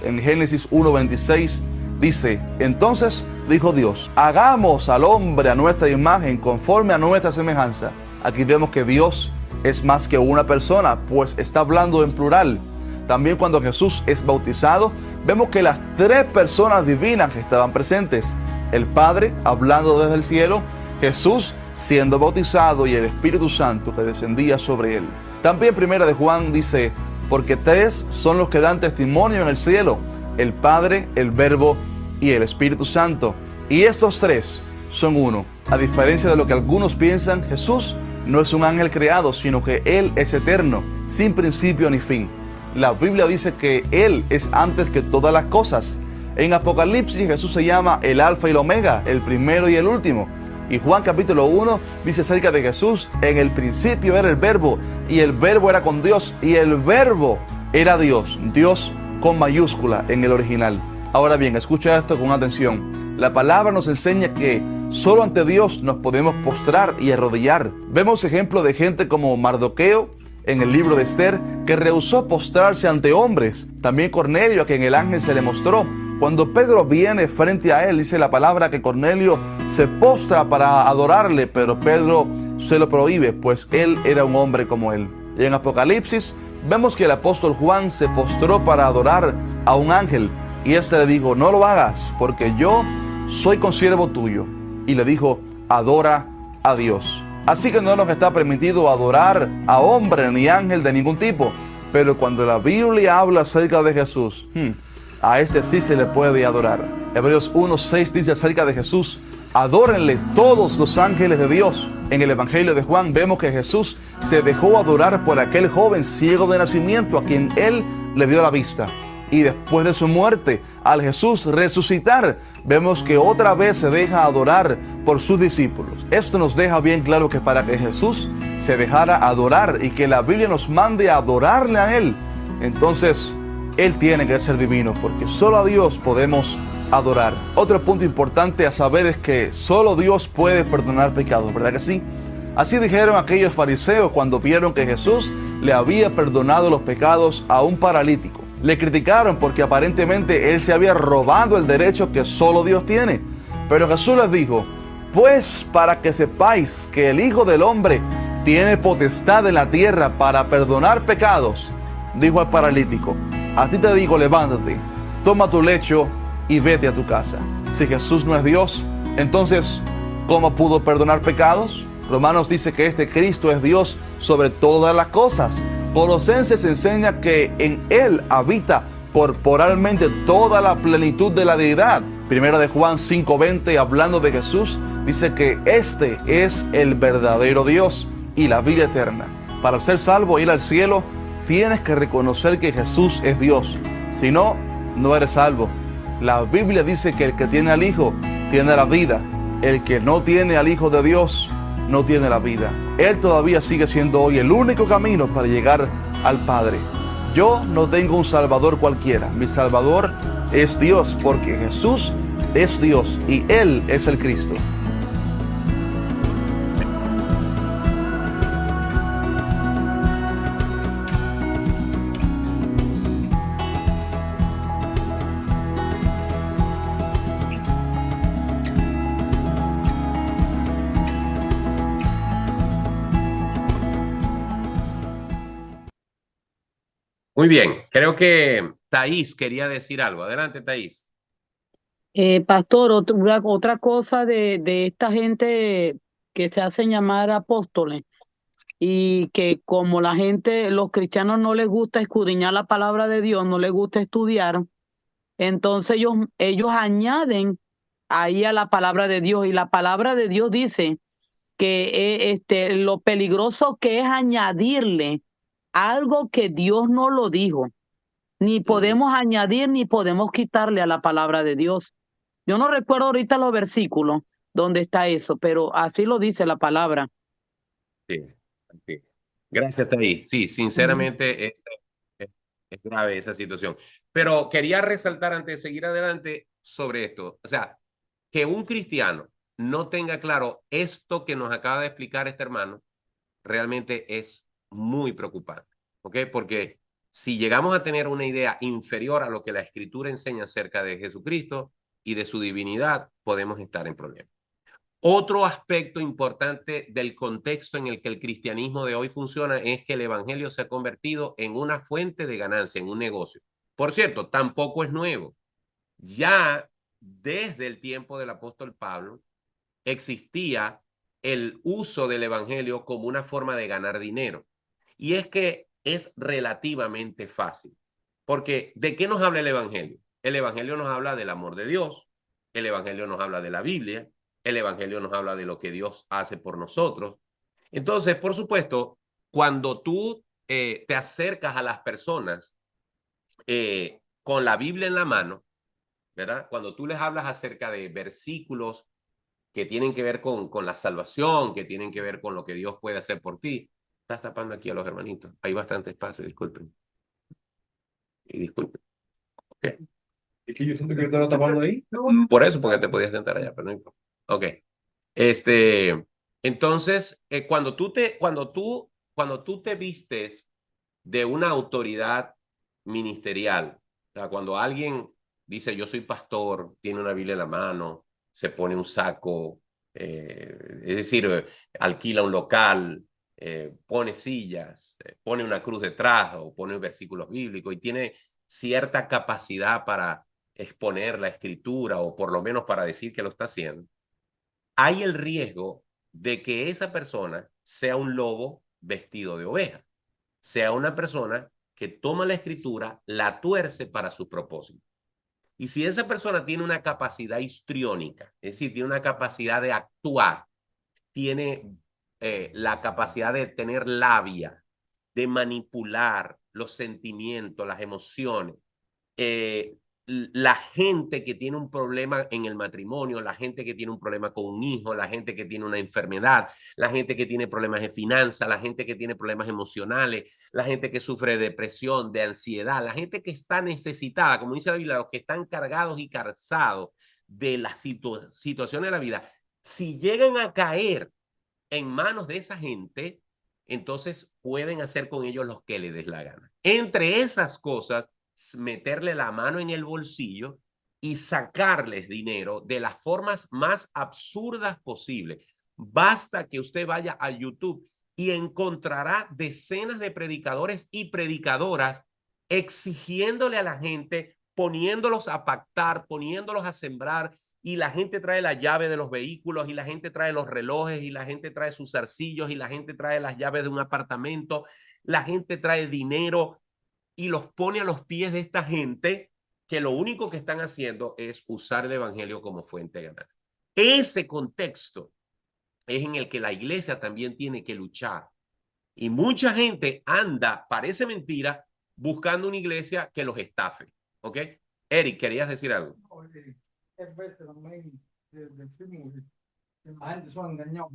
En Génesis 1:26 dice, entonces dijo Dios, hagamos al hombre a nuestra imagen conforme a nuestra semejanza. Aquí vemos que Dios es más que una persona, pues está hablando en plural. También cuando Jesús es bautizado, vemos que las tres personas divinas que estaban presentes, el Padre hablando desde el cielo, Jesús siendo bautizado y el Espíritu Santo que descendía sobre él. También Primera de Juan dice, porque tres son los que dan testimonio en el cielo, el Padre, el Verbo y el Espíritu Santo. Y estos tres son uno. A diferencia de lo que algunos piensan, Jesús no es un ángel creado, sino que Él es eterno, sin principio ni fin. La Biblia dice que Él es antes que todas las cosas. En Apocalipsis Jesús se llama el Alfa y el Omega, el primero y el último. Y Juan capítulo 1 dice acerca de Jesús, en el principio era el Verbo, y el Verbo era con Dios, y el Verbo era Dios, Dios con mayúscula en el original. Ahora bien, escucha esto con atención. La palabra nos enseña que solo ante Dios nos podemos postrar y arrodillar. Vemos ejemplo de gente como Mardoqueo en el libro de Esther, que rehusó postrarse ante hombres. También Cornelio, a quien el ángel se le mostró. Cuando Pedro viene frente a él, dice la palabra que Cornelio se postra para adorarle, pero Pedro se lo prohíbe, pues él era un hombre como él. Y en Apocalipsis vemos que el apóstol Juan se postró para adorar a un ángel, y éste le dijo: no lo hagas, porque yo soy consiervo tuyo. Y le dijo: adora a Dios. Así que no nos está permitido adorar a hombre ni ángel de ningún tipo. Pero cuando la Biblia habla acerca de Jesús, a este sí se le puede adorar. Hebreos 1:6 dice acerca de Jesús: adórenle todos los ángeles de Dios. En el Evangelio de Juan vemos que Jesús se dejó adorar por aquel joven ciego de nacimiento a quien él le dio la vista. Y después de su muerte, al Jesús resucitar, vemos que otra vez se deja adorar por sus discípulos. Esto nos deja bien claro que para que Jesús se dejara adorar y que la Biblia nos mande a adorarle a Él, entonces Él tiene que ser divino, porque solo a Dios podemos adorar. Otro punto importante a saber es que solo Dios puede perdonar pecados, ¿verdad que sí? Así dijeron aquellos fariseos cuando vieron que Jesús le había perdonado los pecados a un paralítico. Le criticaron porque aparentemente él se había robado el derecho que solo Dios tiene. Pero Jesús les dijo: pues para que sepáis que el Hijo del Hombre tiene potestad en la tierra para perdonar pecados, dijo al paralítico: a ti te digo, levántate, toma tu lecho y vete a tu casa. Si Jesús no es Dios, entonces, ¿cómo pudo perdonar pecados? Romanos dice que este Cristo es Dios sobre todas las cosas. Colosenses enseña que en Él habita corporalmente toda la plenitud de la deidad. Primera de Juan 5:20, hablando de Jesús, dice que este es el verdadero Dios y la vida eterna. Para ser salvo e ir al cielo, tienes que reconocer que Jesús es Dios. Si no, no eres salvo. La Biblia dice que el que tiene al Hijo tiene la vida. El que no tiene al Hijo de Dios no tiene la vida. Él todavía sigue siendo hoy el único camino para llegar al Padre. Yo no tengo un Salvador cualquiera. Mi Salvador es Dios, porque Jesús es Dios y Él es el Cristo. Muy bien, creo que Thaís quería decir algo. Adelante, Thaís. Pastor, otra cosa de esta gente que se hacen llamar apóstoles y que como la gente, los cristianos no les gusta escudriñar la palabra de Dios, no les gusta estudiar, entonces ellos añaden ahí a la palabra de Dios, y la palabra de Dios dice que lo peligroso que es añadirle algo que Dios no lo dijo. Ni podemos añadir ni podemos quitarle a la palabra de Dios. Yo no recuerdo ahorita los versículos donde está eso, pero así lo dice la palabra. Sí, sí. Gracias, Thaís. Sí, sinceramente es grave esa situación. Pero quería resaltar antes de seguir adelante sobre esto. O sea, que un cristiano no tenga claro esto que nos acaba de explicar este hermano, realmente es muy preocupante. ¿Ok? Porque si llegamos a tener una idea inferior a lo que la Escritura enseña acerca de Jesucristo y de su divinidad, podemos estar en problemas. Otro aspecto importante del contexto en el que el cristianismo de hoy funciona es que el evangelio se ha convertido en una fuente de ganancia, en un negocio. Por cierto, tampoco es nuevo. Ya desde el tiempo del apóstol Pablo existía el uso del evangelio como una forma de ganar dinero. Y es que es relativamente fácil. Porque ¿de qué nos habla el evangelio? El evangelio nos habla del amor de Dios. El evangelio nos habla de la Biblia. El evangelio nos habla de lo que Dios hace por nosotros. Entonces, por supuesto, cuando tú te acercas a las personas con la Biblia en la mano, ¿verdad? Cuando tú les hablas acerca de versículos que tienen que ver con la salvación, que tienen que ver con lo que Dios puede hacer por ti. Estás tapando aquí a los hermanitos. Hay bastante espacio, disculpen. Y disculpe. Ok. Es que yo siento que yo te lo está tapando ahí. Por eso, porque te podías sentar allá, pero no importa. Ok. Entonces, cuando tú te vistes de una autoridad ministerial, o sea, cuando alguien dice yo soy pastor, tiene una Biblia en la mano, se pone un saco, es decir, alquila un local, pone sillas, pone una cruz detrás o pone versículos bíblicos y tiene cierta capacidad para exponer la escritura o por lo menos para decir que lo está haciendo, hay el riesgo de que esa persona sea un lobo vestido de oveja, sea una persona que toma la escritura, la tuerce para su propósito. Y si esa persona tiene una capacidad histriónica, es decir, tiene una capacidad de actuar, tiene la capacidad de tener labia, de manipular los sentimientos, las emociones, la gente que tiene un problema en el matrimonio, la gente que tiene un problema con un hijo, la gente que tiene una enfermedad, la gente que tiene problemas de finanzas, la gente que tiene problemas emocionales, la gente que sufre de depresión, de ansiedad, la gente que está necesitada, como dice la Biblia, los que están cargados y cansados de las situaciones de la vida, si llegan a caer en manos de esa gente, entonces pueden hacer con ellos lo que les dé la gana. Entre esas cosas, meterle la mano en el bolsillo y sacarles dinero de las formas más absurdas posibles. Basta que usted vaya a YouTube y encontrará decenas de predicadores y predicadoras exigiéndole a la gente, poniéndolos a pactar, poniéndolos a sembrar, y la gente trae la llave de los vehículos, y la gente trae los relojes, y la gente trae sus zarcillos, y la gente trae las llaves de un apartamento, la gente trae dinero, y los pone a los pies de esta gente que lo único que están haciendo es usar el evangelio como fuente de ganancia. Ese contexto es en el que la iglesia también tiene que luchar. Y mucha gente anda, parece mentira, buscando una iglesia que los estafe. ¿Ok? Eric, ¿querías decir algo? Es veces también decimos que la gente son engañados.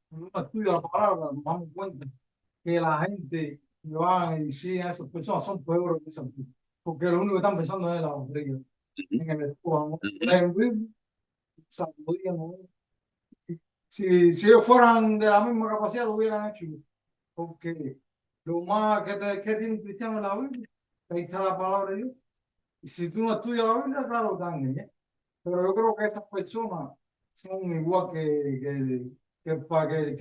Cuando uno estudia la palabra, nos damos cuenta que la gente que va y sigue a esas personas son peores que esas personas. Porque lo único que están pensando es la barriga. En el estómago. En vivo, sacudiendo. Si ellos fueran de la misma capacidad, lo hubieran hecho. Porque lo más que tiene un cristiano en la Biblia, ahí está la palabra de Dios. Y si tú no estudias la Biblia, claro, también, ¿eh? Pero yo creo que esas personas son igual que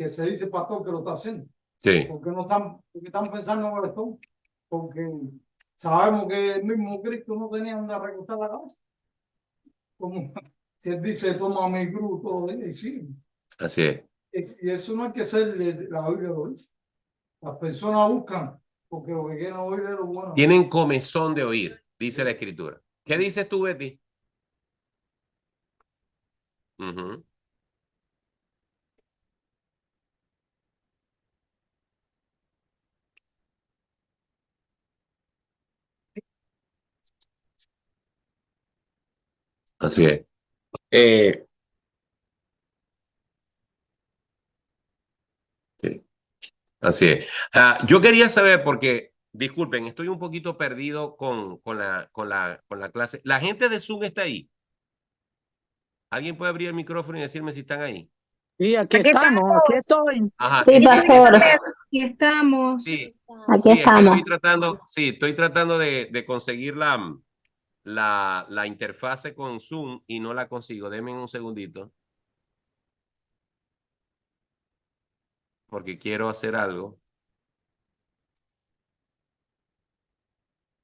se dice pastor que lo está haciendo. Sí. Porque están pensando en el pastor. Porque sabemos que el mismo Cristo no tenía donde recostar la cabeza. Como si él dice, toma mi cruz todos los días y sigue. Así es. Y eso no hay que ser, la Biblia lo dice. Las personas buscan porque lo que quieren oír es lo bueno. Tienen comezón de oír, dice la escritura. ¿Qué dices tú, Betty? Así es. Sí, así es. Yo quería saber, porque, disculpen, estoy un poquito perdido con la clase. ¿La gente de Zoom está ahí? ¿Alguien puede abrir el micrófono y decirme si están ahí? Sí, aquí estamos, aquí estoy. Ajá. Sí, pastor. Aquí estamos. Sí, Aquí sí, es que estamos. estoy tratando de conseguir la interfase con Zoom y no la consigo. Denme un segundito. Porque quiero hacer algo.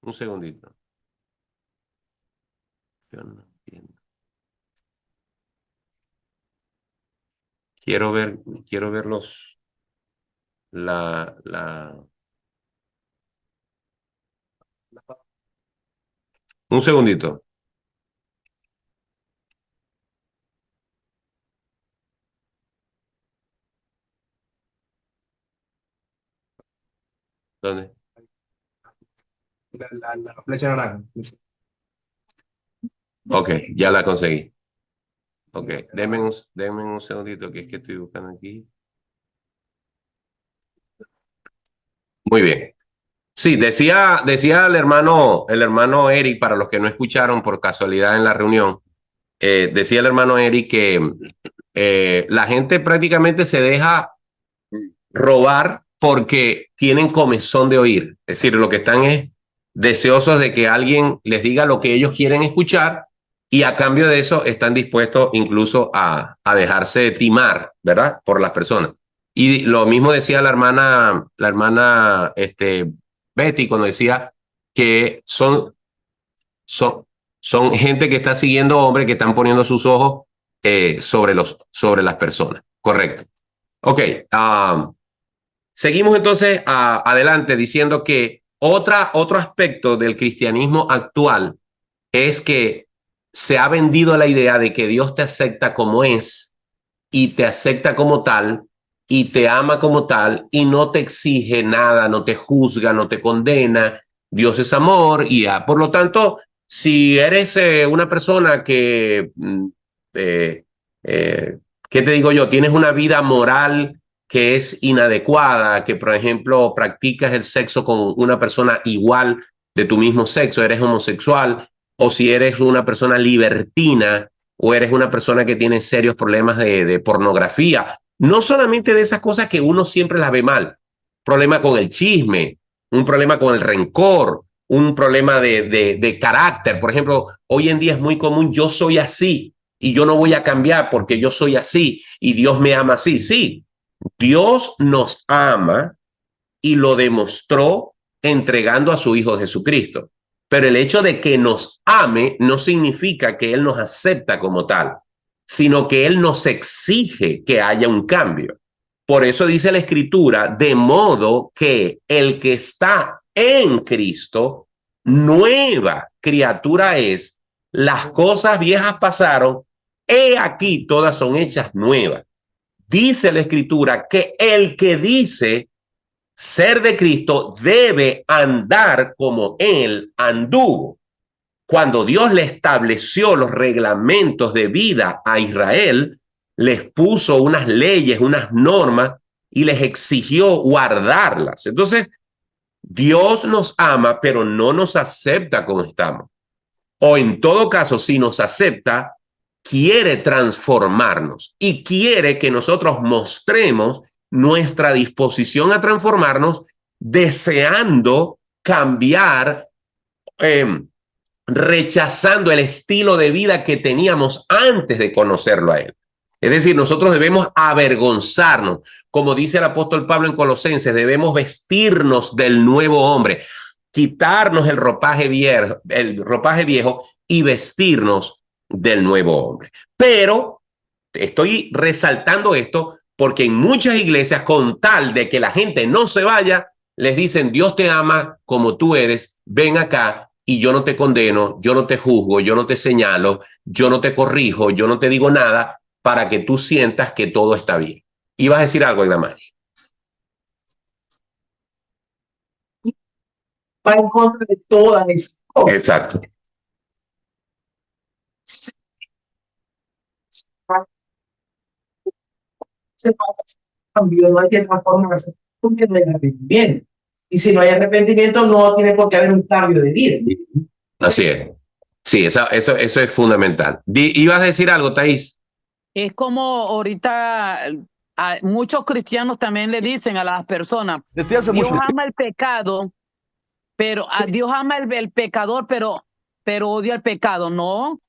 Un segundito. Yo no entiendo. Quiero ver un segundito. ¿Dónde? La flecha naranja. Ok, ya la conseguí. Ok, denme un segundito, que es que estoy buscando aquí. Muy bien. Sí, decía el hermano Eric, para los que no escucharon por casualidad en la reunión, decía el hermano Eric que la gente prácticamente se deja robar porque tienen comezón de oír. Es decir, lo que están es deseosos de que alguien les diga lo que ellos quieren escuchar y a cambio de eso están dispuestos incluso a dejarse timar, ¿verdad? Por las personas. Y lo mismo decía la hermana Betty cuando decía que son gente que está siguiendo hombres que están poniendo sus ojos sobre las personas. Correcto. Ok. Seguimos entonces adelante diciendo que otro aspecto del cristianismo actual es que se ha vendido la idea de que Dios te acepta como es y te acepta como tal y te ama como tal y no te exige nada, no te juzga, no te condena. Dios es amor y por lo tanto, si eres una persona que, ¿qué te digo yo? Tienes una vida moral que es inadecuada, que por ejemplo practicas el sexo con una persona igual de tu mismo sexo, eres homosexual, o si eres una persona libertina, o eres una persona que tiene serios problemas de pornografía, no solamente de esas cosas que uno siempre las ve mal, problema con el chisme, un problema con el rencor, un problema de carácter. Por ejemplo, hoy en día es muy común, yo soy así y yo no voy a cambiar porque yo soy así y Dios me ama así. Sí, Dios nos ama y lo demostró entregando a su Hijo Jesucristo. Pero el hecho de que nos ame no significa que Él nos acepta como tal, sino que Él nos exige que haya un cambio. Por eso dice la Escritura, de modo que el que está en Cristo, nueva criatura es, las cosas viejas pasaron, he aquí todas son hechas nuevas. Dice la Escritura que el que dice ser de Cristo debe andar como Él anduvo. Cuando Dios le estableció los reglamentos de vida a Israel, les puso unas leyes, unas normas y les exigió guardarlas. Entonces, Dios nos ama, pero no nos acepta como estamos. O en todo caso, si nos acepta, quiere transformarnos y quiere que nosotros mostremos nuestra disposición a transformarnos, deseando cambiar, rechazando el estilo de vida que teníamos antes de conocerlo a Él. Es decir, nosotros debemos avergonzarnos, como dice el apóstol Pablo en Colosenses, debemos vestirnos del nuevo hombre, quitarnos el ropaje viejo y vestirnos del nuevo hombre. Pero estoy resaltando esto porque en muchas iglesias, con tal de que la gente no se vaya, les dicen, Dios te ama como tú eres, ven acá y yo no te condeno, yo no te juzgo, yo no te señalo, yo no te corrijo, yo no te digo nada para que tú sientas que todo está bien. ¿Ibas a decir algo, Aidamari? Va en contra de todas esas cosas. Exacto. Cambio, no hay que transformarse porque no hay arrepentimiento. Y si no hay arrepentimiento, no tiene por qué haber un cambio de vida. Así es. Sí, eso es fundamental. ¿Ibas a decir algo, Thaís? Es como ahorita muchos cristianos también le dicen a las personas, Desde hace Dios mucho tiempo. ama el pecado, pero Dios ama el pecador, pero odia el pecado. No,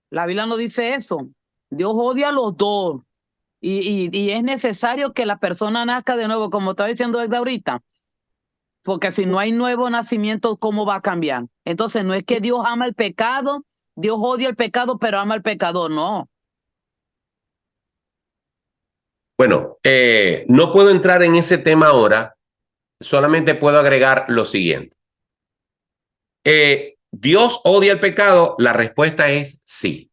la Biblia no dice eso. Dios odia a los dos. Y es necesario que la persona nazca de nuevo, como estaba diciendo desde ahorita, porque si no hay nuevo nacimiento, ¿cómo va a cambiar? Entonces no es que Dios ama el pecado, Dios odia el pecado, pero ama al pecador, no. Bueno, no puedo entrar en ese tema ahora, solamente puedo agregar lo siguiente. ¿Dios odia el pecado? La respuesta es sí.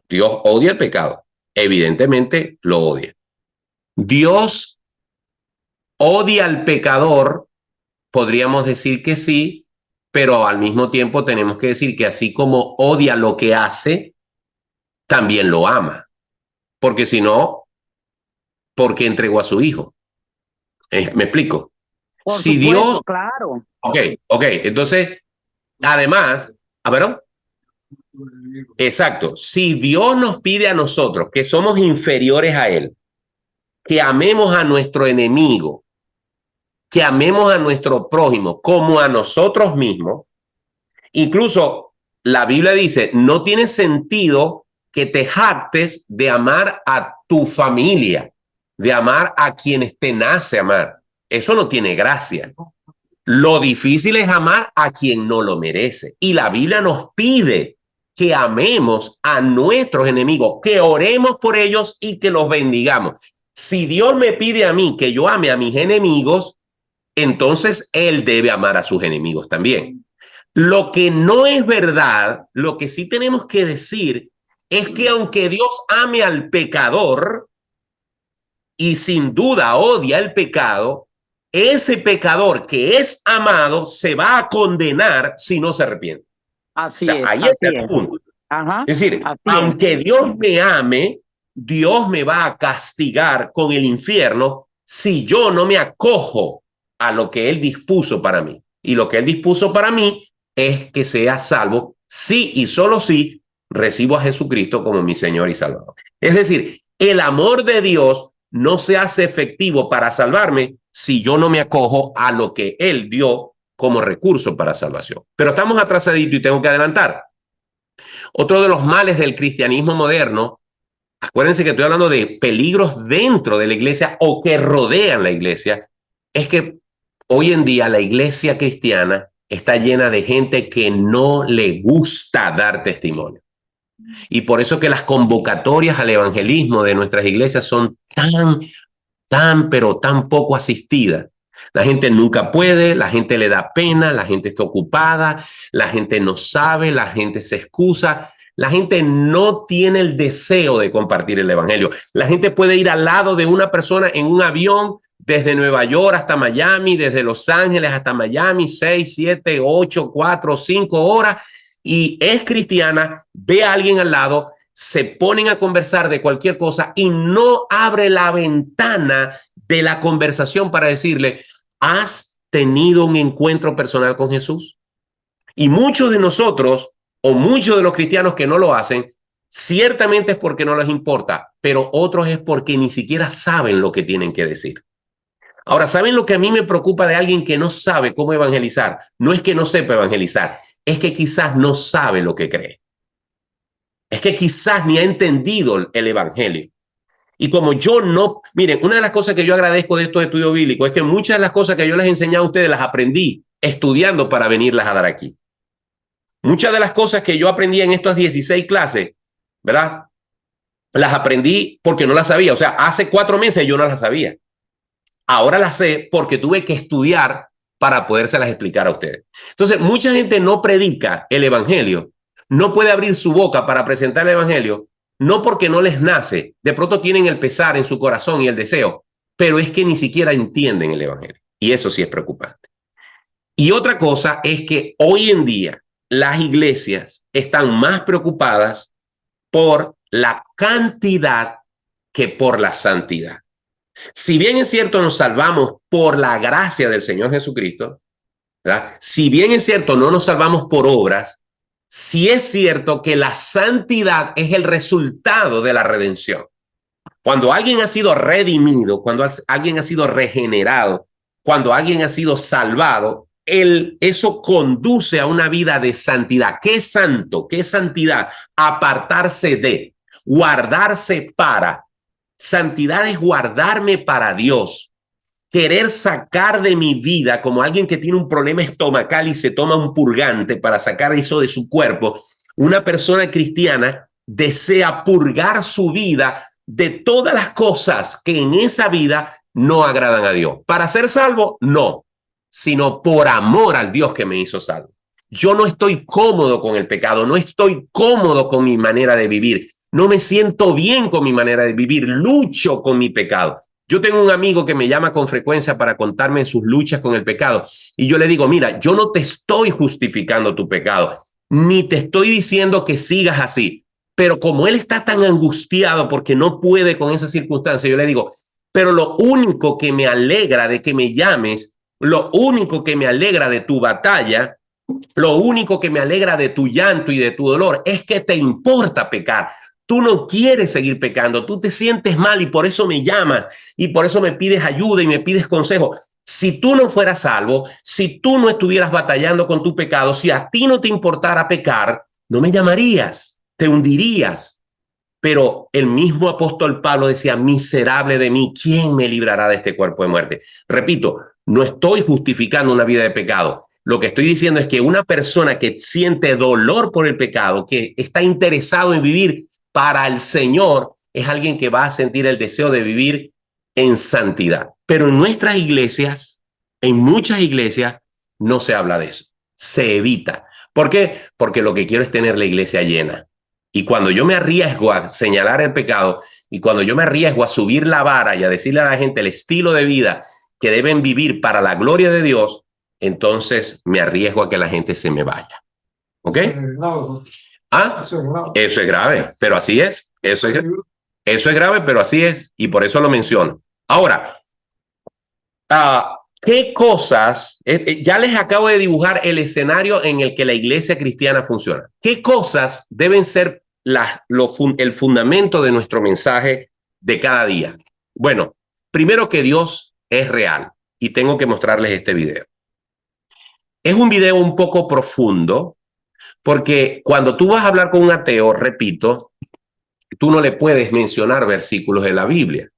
Dios odia el pecado. Evidentemente lo odia. Dios odia al pecador, podríamos decir que sí, pero al mismo tiempo tenemos que decir que así como odia lo que hace, también lo ama. Porque si no, ¿por qué entregó a su hijo? ¿Me explico? Por Si supuesto, Dios, claro. ok, entonces, además, a ver, exacto, si Dios nos pide a nosotros que somos inferiores a Él, que amemos a nuestro enemigo, que amemos a nuestro prójimo como a nosotros mismos, incluso la Biblia dice, no tiene sentido que te jactes de amar a tu familia, de amar a quienes te nace amar. Eso no tiene gracia. Lo difícil es amar a quien no lo merece. Y la Biblia nos pide que amemos a nuestros enemigos, que oremos por ellos y que los bendigamos. Si Dios me pide a mí que yo ame a mis enemigos, entonces Él debe amar a sus enemigos también. Lo que no es verdad, lo que sí tenemos que decir es que aunque Dios ame al pecador y sin duda odia el pecado, ese pecador que es amado se va a condenar si no se arrepiente. Así O sea, es, ahí así está el es. punto. Ajá, Es decir, así es. aunque Dios me ame, Dios me va a castigar con el infierno si yo no me acojo a lo que Él dispuso para mí. Y lo que Él dispuso para mí es que sea salvo si y solo si recibo a Jesucristo como mi Señor y Salvador. Es decir, el amor de Dios no se hace efectivo para salvarme si yo no me acojo a lo que Él dio como recurso para salvación. Pero estamos atrasaditos y tengo que adelantar. Otro de los males del cristianismo moderno, acuérdense que estoy hablando de peligros dentro de la iglesia o que rodean la iglesia, es que hoy en día la iglesia cristiana está llena de gente que no le gusta dar testimonio. Y por eso que las convocatorias al evangelismo de nuestras iglesias son pero tan poco asistidas. La gente nunca puede, la gente le da pena, la gente está ocupada, la gente no sabe, la gente se excusa, la gente no tiene el deseo de compartir el evangelio. La gente puede ir al lado de una persona en un avión desde Nueva York hasta Miami, desde Los Ángeles hasta Miami, 6, 7, 8, 4, 5 horas, y es cristiana, ve a alguien al lado, se ponen a conversar de cualquier cosa y no abre la ventana de la conversación para decirle, ¿has tenido un encuentro personal con Jesús? Y muchos de nosotros, o muchos de los cristianos que no lo hacen, ciertamente es porque no les importa, pero otros es porque ni siquiera saben lo que tienen que decir. Ahora, ¿saben lo que a mí me preocupa de alguien que no sabe cómo evangelizar? No es que no sepa evangelizar, es que quizás no sabe lo que cree. Es que quizás ni ha entendido el evangelio. Y como yo no, miren, una de las cosas que yo agradezco de estos estudios bíblicos es que muchas de las cosas que yo les he enseñado a ustedes las aprendí estudiando para venirlas a dar aquí. Muchas de las cosas que yo aprendí en estas 16 clases, ¿verdad? Las aprendí porque no las sabía. O sea, hace 4 meses yo no las sabía. Ahora las sé porque tuve que estudiar para podérselas explicar a ustedes. Entonces, mucha gente no predica el evangelio, no puede abrir su boca para presentar el evangelio, no porque no les nace, de pronto tienen el pesar en su corazón y el deseo, pero es que ni siquiera entienden el evangelio. Y eso sí es preocupante. Y otra cosa es que hoy en día las iglesias están más preocupadas por la cantidad que por la santidad. Si bien es cierto, nos salvamos por la gracia del Señor Jesucristo, ¿verdad? Si bien es cierto, no nos salvamos por obras, sí es cierto que la santidad es el resultado de la redención. Cuando alguien ha sido redimido, cuando alguien ha sido regenerado, cuando alguien ha sido salvado, eso conduce a una vida de santidad. ¿Qué es santo? ¿Qué es santidad? Apartarse de, guardarse para. Santidad es guardarme para Dios. Querer sacar de mi vida, como alguien que tiene un problema estomacal y se toma un purgante para sacar eso de su cuerpo, una persona cristiana desea purgar su vida de todas las cosas que en esa vida no agradan a Dios. Para ser salvo, no, sino por amor al Dios que me hizo salvo. Yo no estoy cómodo con el pecado, no estoy cómodo con mi manera de vivir, no me siento bien con mi manera de vivir, lucho con mi pecado. Yo tengo un amigo que me llama con frecuencia para contarme sus luchas con el pecado y yo le digo, mira, yo no te estoy justificando tu pecado, ni te estoy diciendo que sigas así, pero como él está tan angustiado porque no puede con esa circunstancia, yo le digo, pero lo único que me alegra de que me llames lo único que me alegra de tu batalla, lo único que me alegra de tu llanto y de tu dolor es que te importa pecar. Tú no quieres seguir pecando, tú te sientes mal y por eso me llamas y por eso me pides ayuda y me pides consejo. Si tú no fueras salvo, si tú no estuvieras batallando con tu pecado, si a ti no te importara pecar, no me llamarías, te hundirías. Pero el mismo apóstol Pablo decía, miserable de mí, ¿quién me librará de este cuerpo de muerte? Repito, no estoy justificando una vida de pecado. Lo que estoy diciendo es que una persona que siente dolor por el pecado, que está interesado en vivir para el Señor, es alguien que va a sentir el deseo de vivir en santidad. Pero en nuestras iglesias, en muchas iglesias, no se habla de eso. Se evita. ¿Por qué? Porque lo que quiero es tener la iglesia llena. Y cuando yo me arriesgo a señalar el pecado y cuando yo me arriesgo a subir la vara y a decirle a la gente el estilo de vida que deben vivir para la gloria de Dios, entonces me arriesgo a que la gente se me vaya. ¿Ok? Ah, eso es grave, pero así es. Eso es grave, pero así es. Y por eso lo menciono. Ahora, ¿qué cosas? Ya les acabo de dibujar el escenario en el que la iglesia cristiana funciona. ¿Qué cosas deben ser el fundamento de nuestro mensaje de cada día? Bueno, primero que Dios es real y tengo que mostrarles este video. Es un video un poco profundo porque cuando tú vas a hablar con un ateo, repito, tú no le puedes mencionar versículos de la Biblia.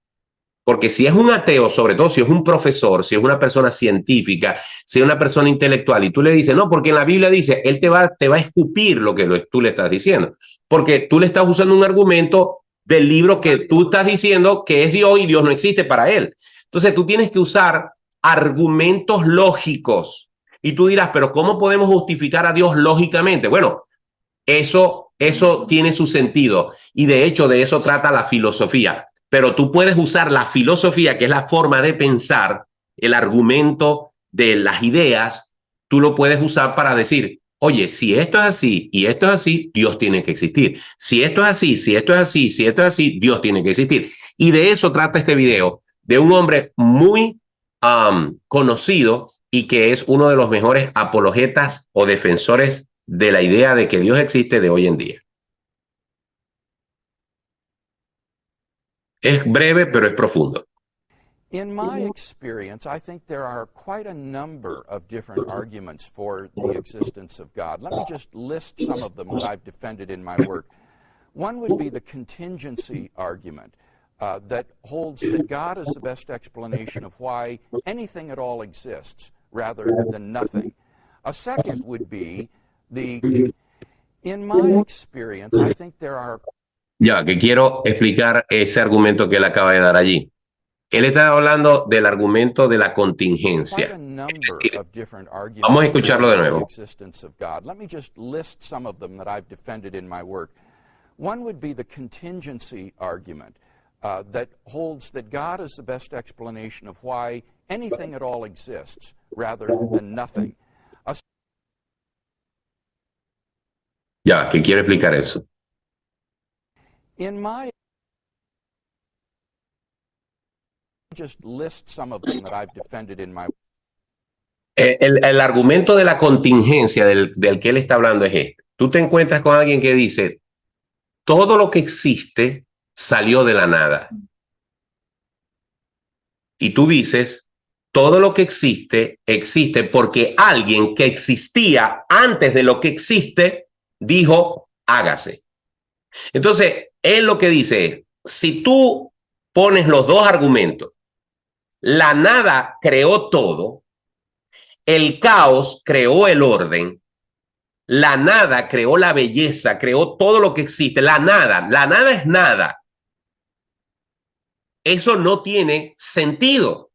Porque si es un ateo, sobre todo si es un profesor, si es una persona científica, si es una persona intelectual y tú le dices, no, porque en la Biblia dice, él te va a escupir lo que tú le estás diciendo. Porque tú le estás usando un argumento del libro que tú estás diciendo que es Dios y Dios no existe para él. Entonces tú tienes que usar argumentos lógicos. Y tú dirás, pero ¿cómo podemos justificar a Dios lógicamente? Bueno, eso tiene su sentido. Y de hecho de eso trata la filosofía. Pero tú puedes usar la filosofía, que es la forma de pensar, el argumento de las ideas, tú lo puedes usar para decir, oye, si esto es así y esto es así, Dios tiene que existir. Si esto es así, si esto es así, si esto es así, Dios tiene que existir. Y de eso trata este video, de un hombre muy conocido y que es uno de los mejores apologetas o defensores de la idea de que Dios existe de hoy en día. Es breve, pero es profundo. In my experience, I think there are quite a number of different arguments for the existence of God. Let me just list some of them that I've defended in my work. One would be the contingency argument that holds that God is the best explanation of why anything at all exists rather than nothing. A second would be in my experience, I think there are... Ya, que quiero explicar ese argumento que él acaba de dar allí. Él está hablando del argumento de la contingencia. Es decir, vamos a escucharlo de nuevo. Let me just list some of them that I've defended in my work. One would be the contingency argument that holds that God is the best explanation of why anything at all exists rather than nothing. Ya, que quiere explicar eso. In my just list some of them that I've defended in my el argumento de la contingencia del que él está hablando es este. Tú te encuentras con alguien que dice, todo lo que existe salió de la nada. Y tú dices, todo lo que existe, existe porque alguien que existía antes de lo que existe, dijo, hágase. Entonces, él lo que dice es, si tú pones los dos argumentos, la nada creó todo, el caos creó el orden, la nada creó la belleza, creó todo lo que existe, la nada es nada. Eso no tiene sentido,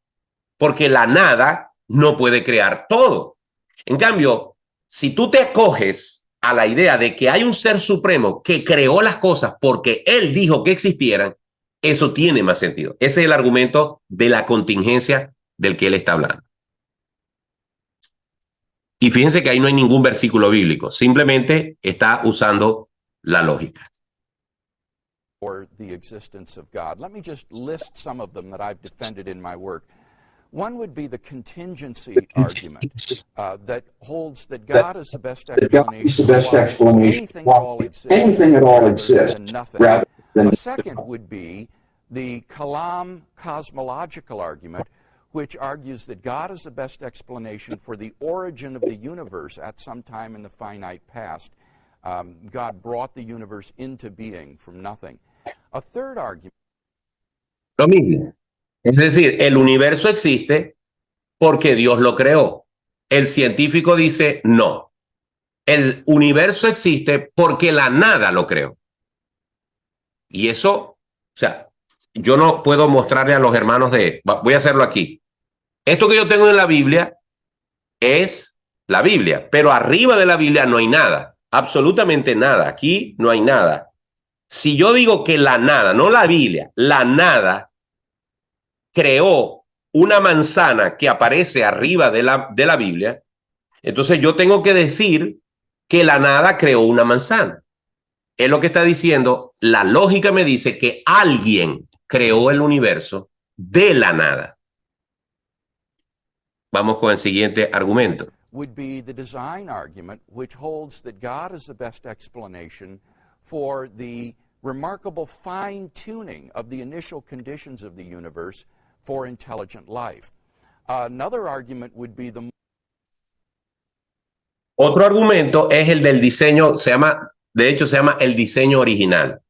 porque la nada no puede crear todo. En cambio, si tú te acoges a la idea de que hay un ser supremo que creó las cosas porque él dijo que existieran, eso tiene más sentido. Ese es el argumento de la contingencia del que él está hablando. Y fíjense que ahí no hay ningún versículo bíblico, simplemente está usando la lógica. Or the existence of God. Let me just list some of them that I've defended in my work. One would be the contingency argument that holds that God is the best explanation why anything at all exists rather than nothing. A second would be the Kalam cosmological argument, which argues that God is the best explanation for the origin of the universe at some time in the finite past. God brought the universe into being from nothing. A third argument. Lo mismo. Es decir, el universo existe porque Dios lo creó. El científico dice no. El universo existe porque la nada lo creó. Y eso, o sea, yo no puedo mostrarle a los hermanos voy a hacerlo aquí. Esto que yo tengo en la Biblia es la Biblia, pero arriba de la Biblia no hay nada, absolutamente nada. Aquí no hay nada. Si yo digo que la nada, no la Biblia, la nada creó una manzana que aparece arriba de la Biblia, entonces yo tengo que decir que la nada creó una manzana. Es lo que está diciendo. La lógica me dice que alguien creó el universo de la nada. Vamos con el siguiente argumento. Would be the design argument, which holds that God is the best explanation for the remarkable fine-tuning of the initial conditions of the universe for intelligent life. Another argument would be the... Otro argumento es el del diseño, de hecho se llama el diseño original.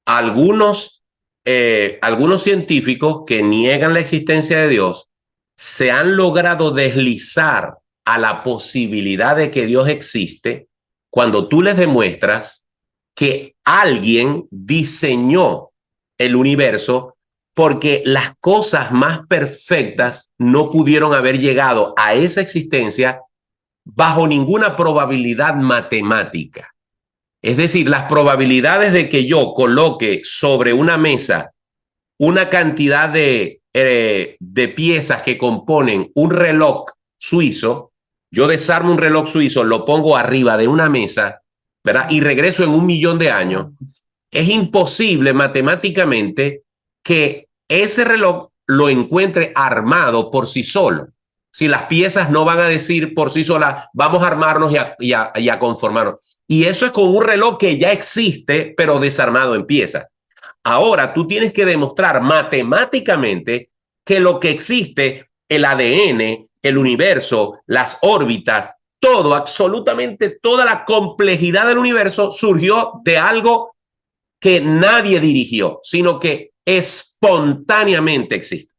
Algunos científicos que niegan la existencia de Dios se han logrado deslizar a la posibilidad de que Dios existe cuando tú les demuestras que alguien diseñó el universo porque las cosas más perfectas no pudieron haber llegado a esa existencia bajo ninguna probabilidad matemática. Es decir, las probabilidades de que yo coloque sobre una mesa una cantidad de piezas que componen un reloj suizo, yo desarmo un reloj suizo, lo pongo arriba de una mesa, ¿verdad? Y regreso en 1 millón de años. Es imposible matemáticamente que ese reloj lo encuentre armado por sí solo. Si las piezas no van a decir por sí solas, vamos a armarnos y a conformarnos. Y eso es con un reloj que ya existe, pero desarmado en piezas. Ahora tú tienes que demostrar matemáticamente que lo que existe, el ADN, el universo, las órbitas, todo, absolutamente toda la complejidad del universo surgió de algo que nadie dirigió, sino que espontáneamente existe.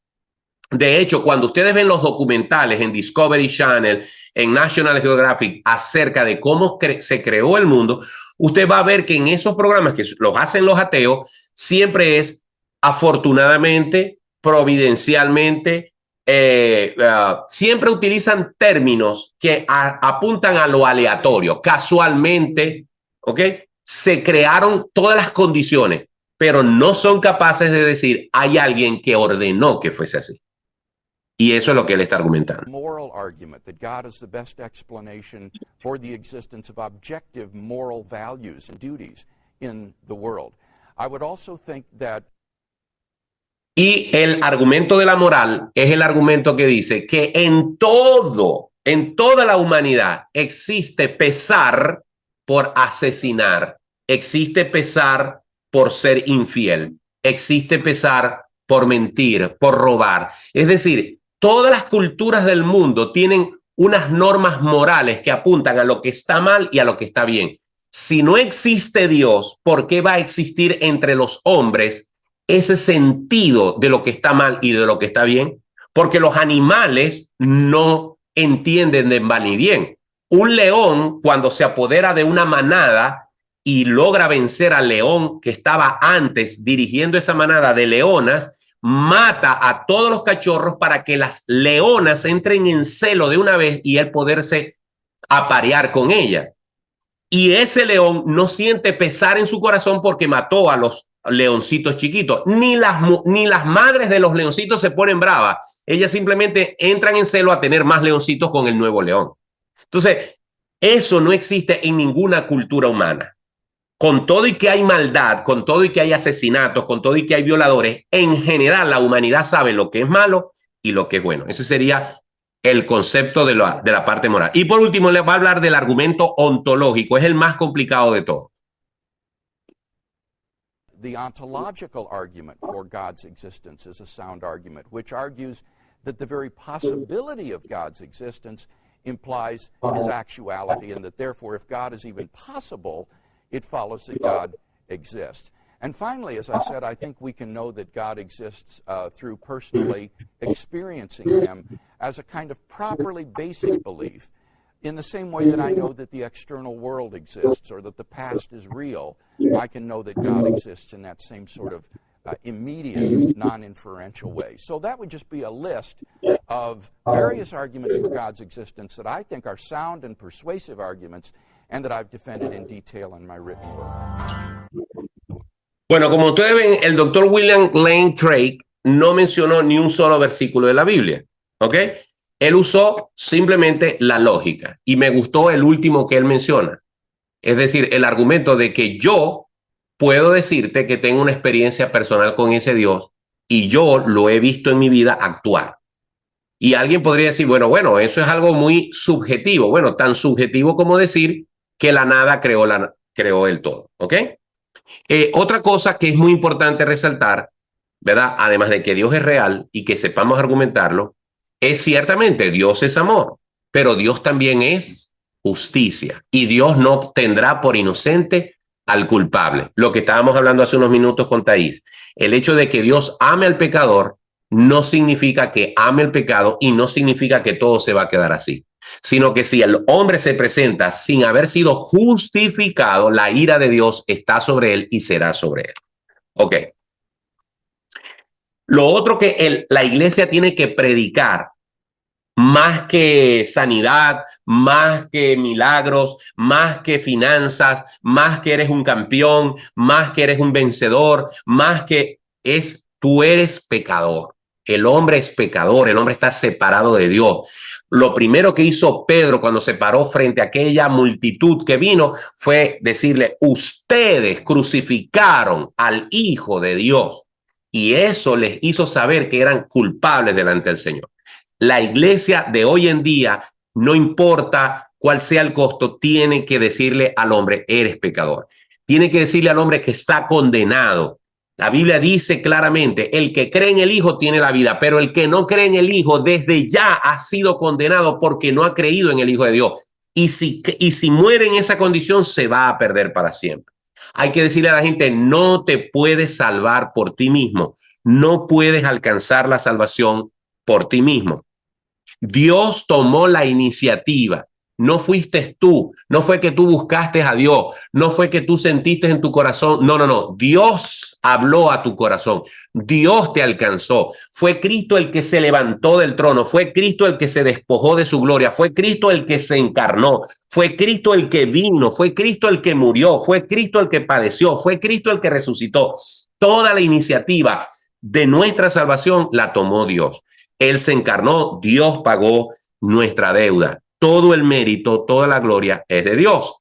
De hecho, cuando ustedes ven los documentales en Discovery Channel, en National Geographic, acerca de cómo se creó el mundo, usted va a ver que en esos programas que los hacen los ateos, siempre es afortunadamente, providencialmente, siempre utilizan términos que apuntan a lo aleatorio. Casualmente, ¿ok? Se crearon todas las condiciones, pero no son capaces de decir hay alguien que ordenó que fuese así. Y eso es lo que él está argumentando. Moral argument that God is the best explanation for the existence of objective moral values and duties in the world. I would also think that... Y el argumento de la moral es el argumento que dice que en toda la humanidad existe pesar por asesinar, existe pesar por ser infiel, existe pesar por mentir, por robar. Es decir, todas las culturas del mundo tienen unas normas morales que apuntan a lo que está mal y a lo que está bien. Si no existe Dios, ¿por qué va a existir entre los hombres ese sentido de lo que está mal y de lo que está bien? Porque los animales no entienden de mal ni bien. Un león, cuando se apodera de una manada y logra vencer al león que estaba antes dirigiendo esa manada de leonas, mata a todos los cachorros para que las leonas entren en celo de una vez y él poderse aparear con ellas. Y ese león no siente pesar en su corazón porque mató a los leoncitos chiquitos. Ni las madres de los leoncitos se ponen bravas. Ellas simplemente entran en celo a tener más leoncitos con el nuevo león. Entonces, eso no existe en ninguna cultura humana. Con todo y que hay maldad, con todo y que hay asesinatos, con todo y que hay violadores, en general la humanidad sabe lo que es malo y lo que es bueno. Ese sería el concepto de la parte moral. Y por último, les voy a hablar del argumento ontológico. Es el más complicado de todos. The ontological argument for God's existence is a sound argument, which argues that the very possibility of God's existence implies his actuality, and that therefore, if God is even possible, it follows that God exists. And finally, as I said, I think we can know that God exists through personally experiencing him as a kind of properly basic belief. In the same way that I know that the external world exists or that the past is real, I can know that God exists in that same sort of immediate, non-inferential way. So that would just be a list of various arguments for God's existence that I think are sound and persuasive arguments and that I've defended in detail in my written work. Bueno, como ustedes ven, el doctor William Lane Craig no mencionó ni un solo versículo de la Biblia, ¿ok? Él usó simplemente la lógica y me gustó el último que él menciona. Es decir, el argumento de que yo puedo decirte que tengo una experiencia personal con ese Dios y yo lo he visto en mi vida actuar. Y alguien podría decir, bueno, eso es algo muy subjetivo. Bueno, tan subjetivo como decir que la nada creó el todo, ¿ok? Otra cosa que es muy importante resaltar, ¿verdad? Además de que Dios es real y que sepamos argumentarlo, es ciertamente Dios es amor, pero Dios también es justicia y Dios no tendrá por inocente al culpable. Lo que estábamos hablando hace unos minutos con Thais, el hecho de que Dios ame al pecador no significa que ame el pecado y no significa que todo se va a quedar así, sino que si el hombre se presenta sin haber sido justificado, la ira de Dios está sobre él y será sobre él. Ok. Lo otro que la iglesia tiene que predicar, más que sanidad, más que milagros, más que finanzas, más que eres un campeón, más que eres un vencedor, más que tú eres pecador. El hombre es pecador, el hombre está separado de Dios. Lo primero que hizo Pedro cuando se paró frente a aquella multitud que vino fue decirle, ustedes crucificaron al Hijo de Dios. Y eso les hizo saber que eran culpables delante del Señor. La iglesia de hoy en día, no importa cuál sea el costo, tiene que decirle al hombre, eres pecador. Tiene que decirle al hombre que está condenado. La Biblia dice claramente, el que cree en el Hijo tiene la vida, pero el que no cree en el Hijo desde ya ha sido condenado porque no ha creído en el Hijo de Dios. Y si muere en esa condición, se va a perder para siempre. Hay que decirle a la gente, no te puedes salvar por ti mismo. No puedes alcanzar la salvación por ti mismo. Dios tomó la iniciativa. No fuiste tú. No fue que tú buscaste a Dios. No fue que tú sentiste en tu corazón. No. Dios habló a tu corazón. Dios te alcanzó. Fue Cristo el que se levantó del trono. Fue Cristo el que se despojó de su gloria. Fue Cristo el que se encarnó. Fue Cristo el que vino. Fue Cristo el que murió. Fue Cristo el que padeció. Fue Cristo el que resucitó. Toda la iniciativa de nuestra salvación la tomó Dios. Él se encarnó. Dios pagó nuestra deuda. Todo el mérito, toda la gloria es de Dios.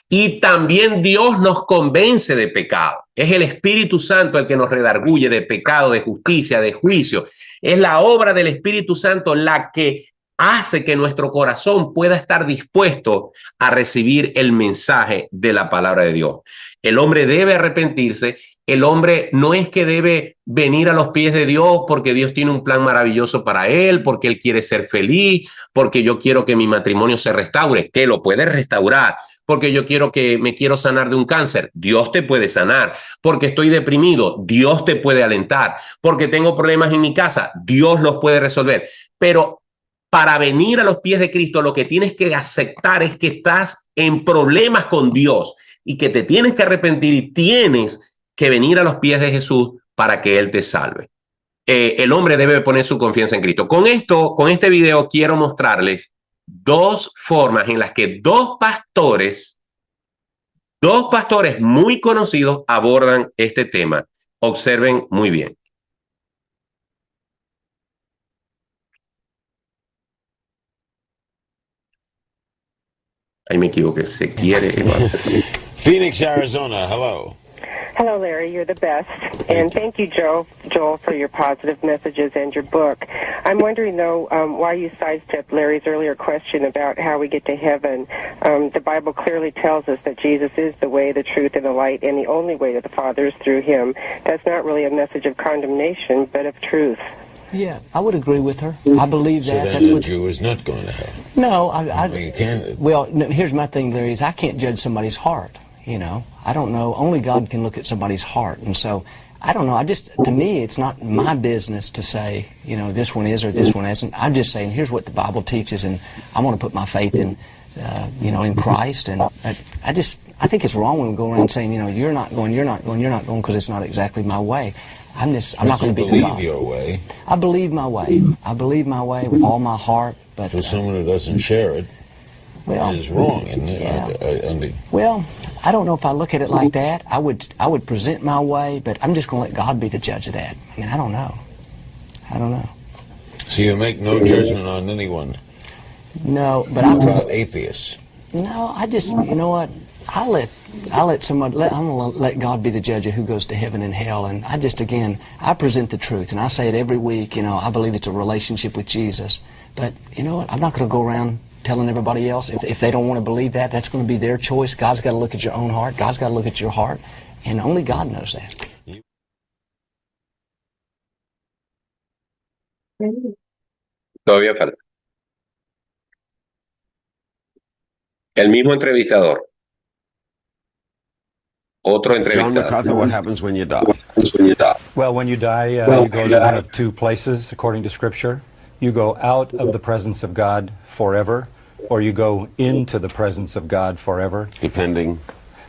Y también Dios nos convence de pecado. Es el Espíritu Santo el que nos redarguye de pecado, de justicia, de juicio. Es la obra del Espíritu Santo la que hace que nuestro corazón pueda estar dispuesto a recibir el mensaje de la palabra de Dios. El hombre debe arrepentirse. El hombre no es que debe venir a los pies de Dios porque Dios tiene un plan maravilloso para él, porque él quiere ser feliz, porque yo quiero que mi matrimonio se restaure, que lo puede restaurar, porque yo quiero sanar de un cáncer, Dios te puede sanar, porque estoy deprimido, Dios te puede alentar, porque tengo problemas en mi casa, Dios los puede resolver. Pero para venir a los pies de Cristo, lo que tienes que aceptar es que estás en problemas con Dios y que te tienes que arrepentir y tienes que venir a los pies de Jesús para que Él te salve. El hombre debe poner su confianza en Cristo. Con este video quiero mostrarles dos formas en las que dos pastores muy conocidos abordan este tema. Observen muy bien. Ahí me equivoqué. Se quiere. Phoenix, Arizona. Hello. Hello, Larry. You're the best. And thank you, Joe, Joel, for your positive messages and your book. I'm wondering, though, why you sidestepped Larry's earlier question about how we get to heaven. The Bible clearly tells us that Jesus is the way, the truth, and the light, and the only way to the Father is through him. That's not really a message of condemnation, but of truth. Yeah, I would agree with her. I believe that. So then the Jew is not going to hell. No, You can't. well, here's my thing, Larry, is I can't judge somebody's heart, you know. I don't know. Only God can look at somebody's heart. And so, I don't know. To me, it's not my business to say, you know, this one is or this one isn't. I'm just saying, here's what the Bible teaches, and I want to put my faith in, you know, in Christ. And I think it's wrong when we go around saying, you know, you're not going, because it's not exactly my way. I'm not going to be the God. Believe your way. I believe my way. I believe my way with all my heart. But So someone who doesn't share it is wrong, isn't it? Yeah. Well, I don't know if I look at it like that. I would present my way, but I'm just going to let God be the judge of that. I mean, I don't know. So you make no judgment on anyone? No, but What about atheists? No, I just, you know what? I'll let somebody. I'm going to let God be the judge of who goes to heaven and hell. And I present the truth, and I say it every week. You know, I believe it's a relationship with Jesus. But you know what? I'm not going to go around telling everybody else if they don't want to believe that. That's going to be their choice. God's got to look at your own heart. God's got to look at your heart, and only God knows that. Todavía falta. El mismo entrevistador. Otro John entrevistador. MacArthur, what happens when you die? Well, when you die, you go to one of two places, according to Scripture. You go out of the presence of God forever, or you go into the presence of God forever.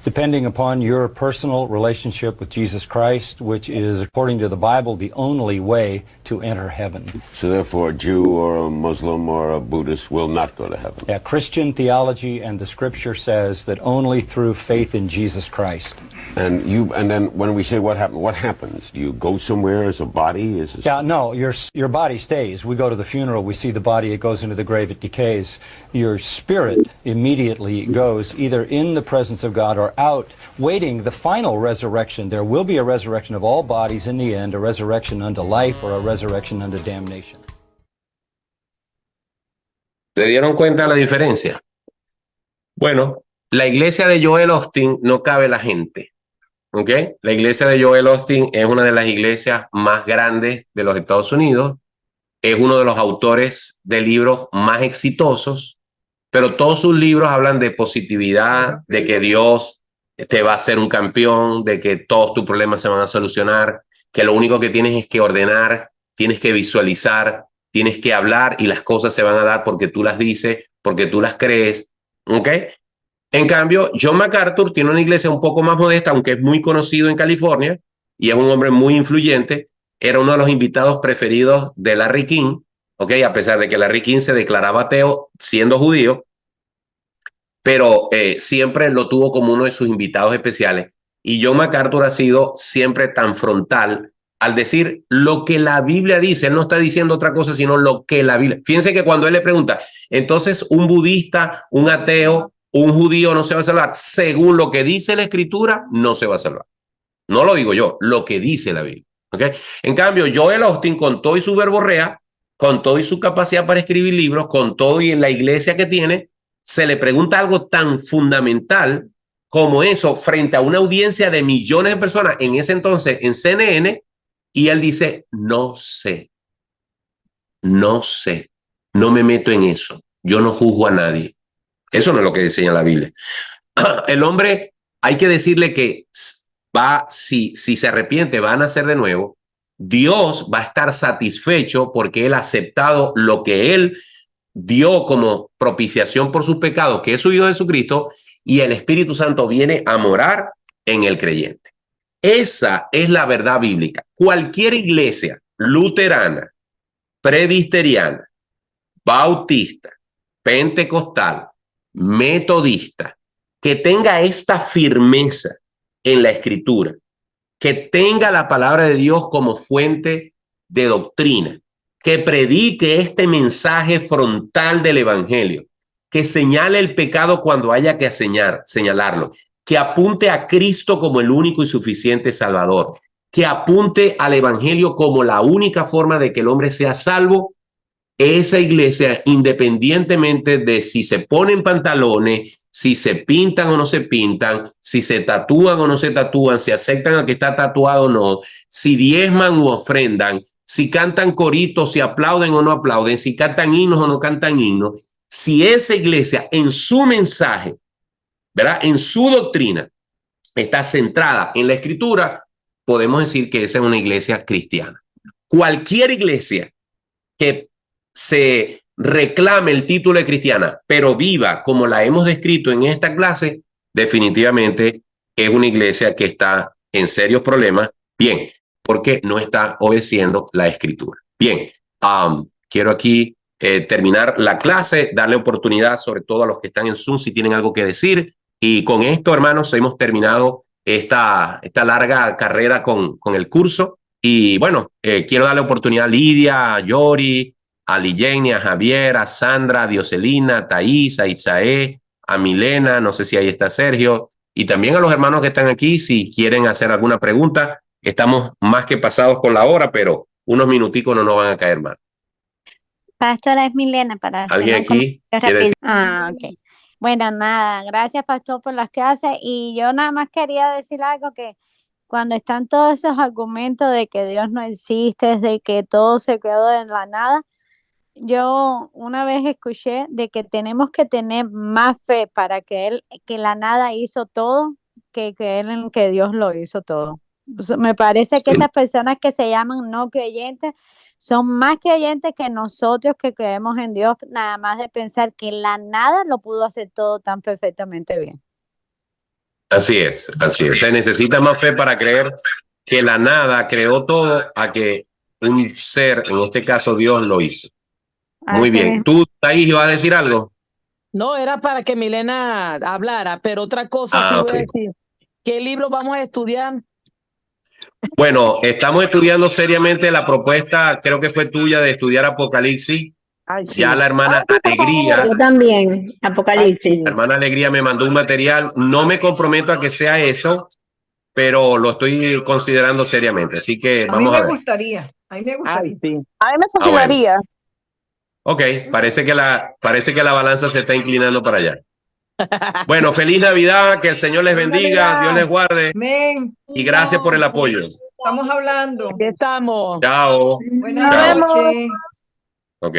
Depending upon your personal relationship with Jesus Christ, which is, according to the Bible, the only way to enter heaven. So therefore, a Jew or a Muslim or a Buddhist will not go to heaven. Yeah, Christian theology and the Scripture says that only through faith in Jesus Christ. And then when we say what happens? Do you go somewhere as a body? Yeah, no, your body stays. We go to the funeral, we see the body, it goes into the grave, it decays. Your spirit immediately goes either in the presence of God or out, waiting the final resurrection. There will be a resurrection of all bodies in the end, a resurrection unto life or a resurrection unto damnation. ¿Se dieron cuenta de la diferencia? Bueno, la iglesia de Joel Osteen no cabe la gente. ¿Ok? La iglesia de Joel Osteen es una de las iglesias más grandes de los Estados Unidos. Es uno de los autores de libros más exitosos, pero todos sus libros hablan de positividad, de que Dios te va a hacer un campeón, de que todos tus problemas se van a solucionar, que lo único que tienes es que ordenar, tienes que visualizar, tienes que hablar y las cosas se van a dar porque tú las dices, porque tú las crees. ¿Ok? En cambio, John MacArthur tiene una iglesia un poco más modesta, aunque es muy conocido en California y es un hombre muy influyente. Era uno de los invitados preferidos de Larry King, ¿ok? A pesar de que Larry King se declaraba ateo siendo judío, pero siempre lo tuvo como uno de sus invitados especiales. Y John MacArthur ha sido siempre tan frontal al decir lo que la Biblia dice. Él no está diciendo otra cosa, sino lo que la Biblia... Fíjense que cuando él le pregunta, entonces un budista, un ateo, un judío no se va a salvar. Según lo que dice la Escritura, no se va a salvar. No lo digo yo, lo que dice la Biblia. ¿Okay? En cambio, Joel Osteen, con todo y su verborrea, con todo y su capacidad para escribir libros, con todo y en la iglesia que tiene, se le pregunta algo tan fundamental como eso frente a una audiencia de millones de personas, en ese entonces en CNN, y él dice, no sé, no me meto en eso, yo no juzgo a nadie. Eso no es lo que enseña la Biblia. El hombre, hay que decirle que si se arrepiente, va a nacer de nuevo. Dios va a estar satisfecho porque él ha aceptado lo que él dio como propiciación por sus pecados, que es su Hijo Jesucristo, y el Espíritu Santo viene a morar en el creyente. Esa es la verdad bíblica. Cualquier iglesia luterana, presbiteriana, bautista, pentecostal, metodista, que tenga esta firmeza en la Escritura, que tenga la palabra de Dios como fuente de doctrina, que predique este mensaje frontal del Evangelio, que señale el pecado cuando haya que señalarlo, que apunte a Cristo como el único y suficiente Salvador, que apunte al evangelio como la única forma de que el hombre sea salvo, esa iglesia, independientemente de si se ponen pantalones, si se pintan o no se pintan, si se tatúan o no se tatúan, si aceptan al que está tatuado o no, si diezman u ofrendan, si cantan coritos, si aplauden o no aplauden, si cantan himnos o no cantan himnos, si esa iglesia en su mensaje, ¿verdad?, en su doctrina está centrada en la escritura, podemos decir que esa es una iglesia cristiana. Cualquier iglesia que se reclame el título de cristiana, pero viva como la hemos descrito en esta clase, definitivamente es una iglesia que está en serios problemas, bien, porque no está obedeciendo la escritura. Bien, quiero aquí terminar la clase, darle oportunidad sobre todo a los que están en Zoom si tienen algo que decir, y con esto, hermanos, hemos terminado esta larga carrera con el curso, y bueno, quiero darle oportunidad a Lidia, a Yori, a Lillenia, a Javier, a Sandra, a Dioselina, a Thais, a Isaé, a Milena, no sé si ahí está Sergio, y también a los hermanos que están aquí, si quieren hacer alguna pregunta. Estamos más que pasados con la hora, pero unos minuticos no nos van a caer mal. Pastora, es Milena para hacer ¿Alguien aquí quiere decir? ok. Bueno, nada, gracias pastor por las clases, y yo nada más quería decir algo, que cuando están todos esos argumentos de que Dios no existe, de que todo se quedó en la nada, yo una vez escuché de que tenemos que tener más fe para que la nada hizo todo, que creer en que Dios lo hizo todo. O sea, me parece que esas personas que se llaman no creyentes son más creyentes que nosotros que creemos en Dios, nada más de pensar que la nada lo pudo hacer todo tan perfectamente bien. Así es, así es. Se necesita más fe para creer que la nada creó todo a que un ser, en este caso Dios, lo hizo. Muy bien. ¿Tú, Thais, ibas a decir algo? No, era para que Milena hablara, pero otra cosa sí voy a decir. ¿Qué libro vamos a estudiar? Bueno, estamos estudiando seriamente la propuesta, creo que fue tuya, de estudiar Apocalipsis. Ay, sí. Ya la hermana Alegría. Yo también, Apocalipsis. La hermana Alegría me mandó un material. No me comprometo a que sea eso, pero lo estoy considerando seriamente. Así que vamos a ver. A mí me gustaría. A mí me fascinaría. Bueno. Ok, parece que la balanza se está inclinando para allá. Bueno, feliz Navidad, que el Señor les bendiga, Dios les guarde. Amén. Y gracias por el apoyo. Estamos hablando. Aquí estamos. Chao. Buenas noches. Ok.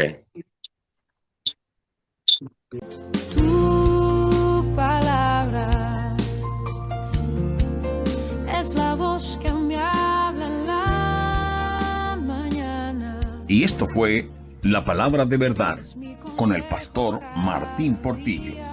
Tu palabra es la voz que me habla en la mañana. Y esto fue La Palabra de Verdad con el pastor Martín Portillo.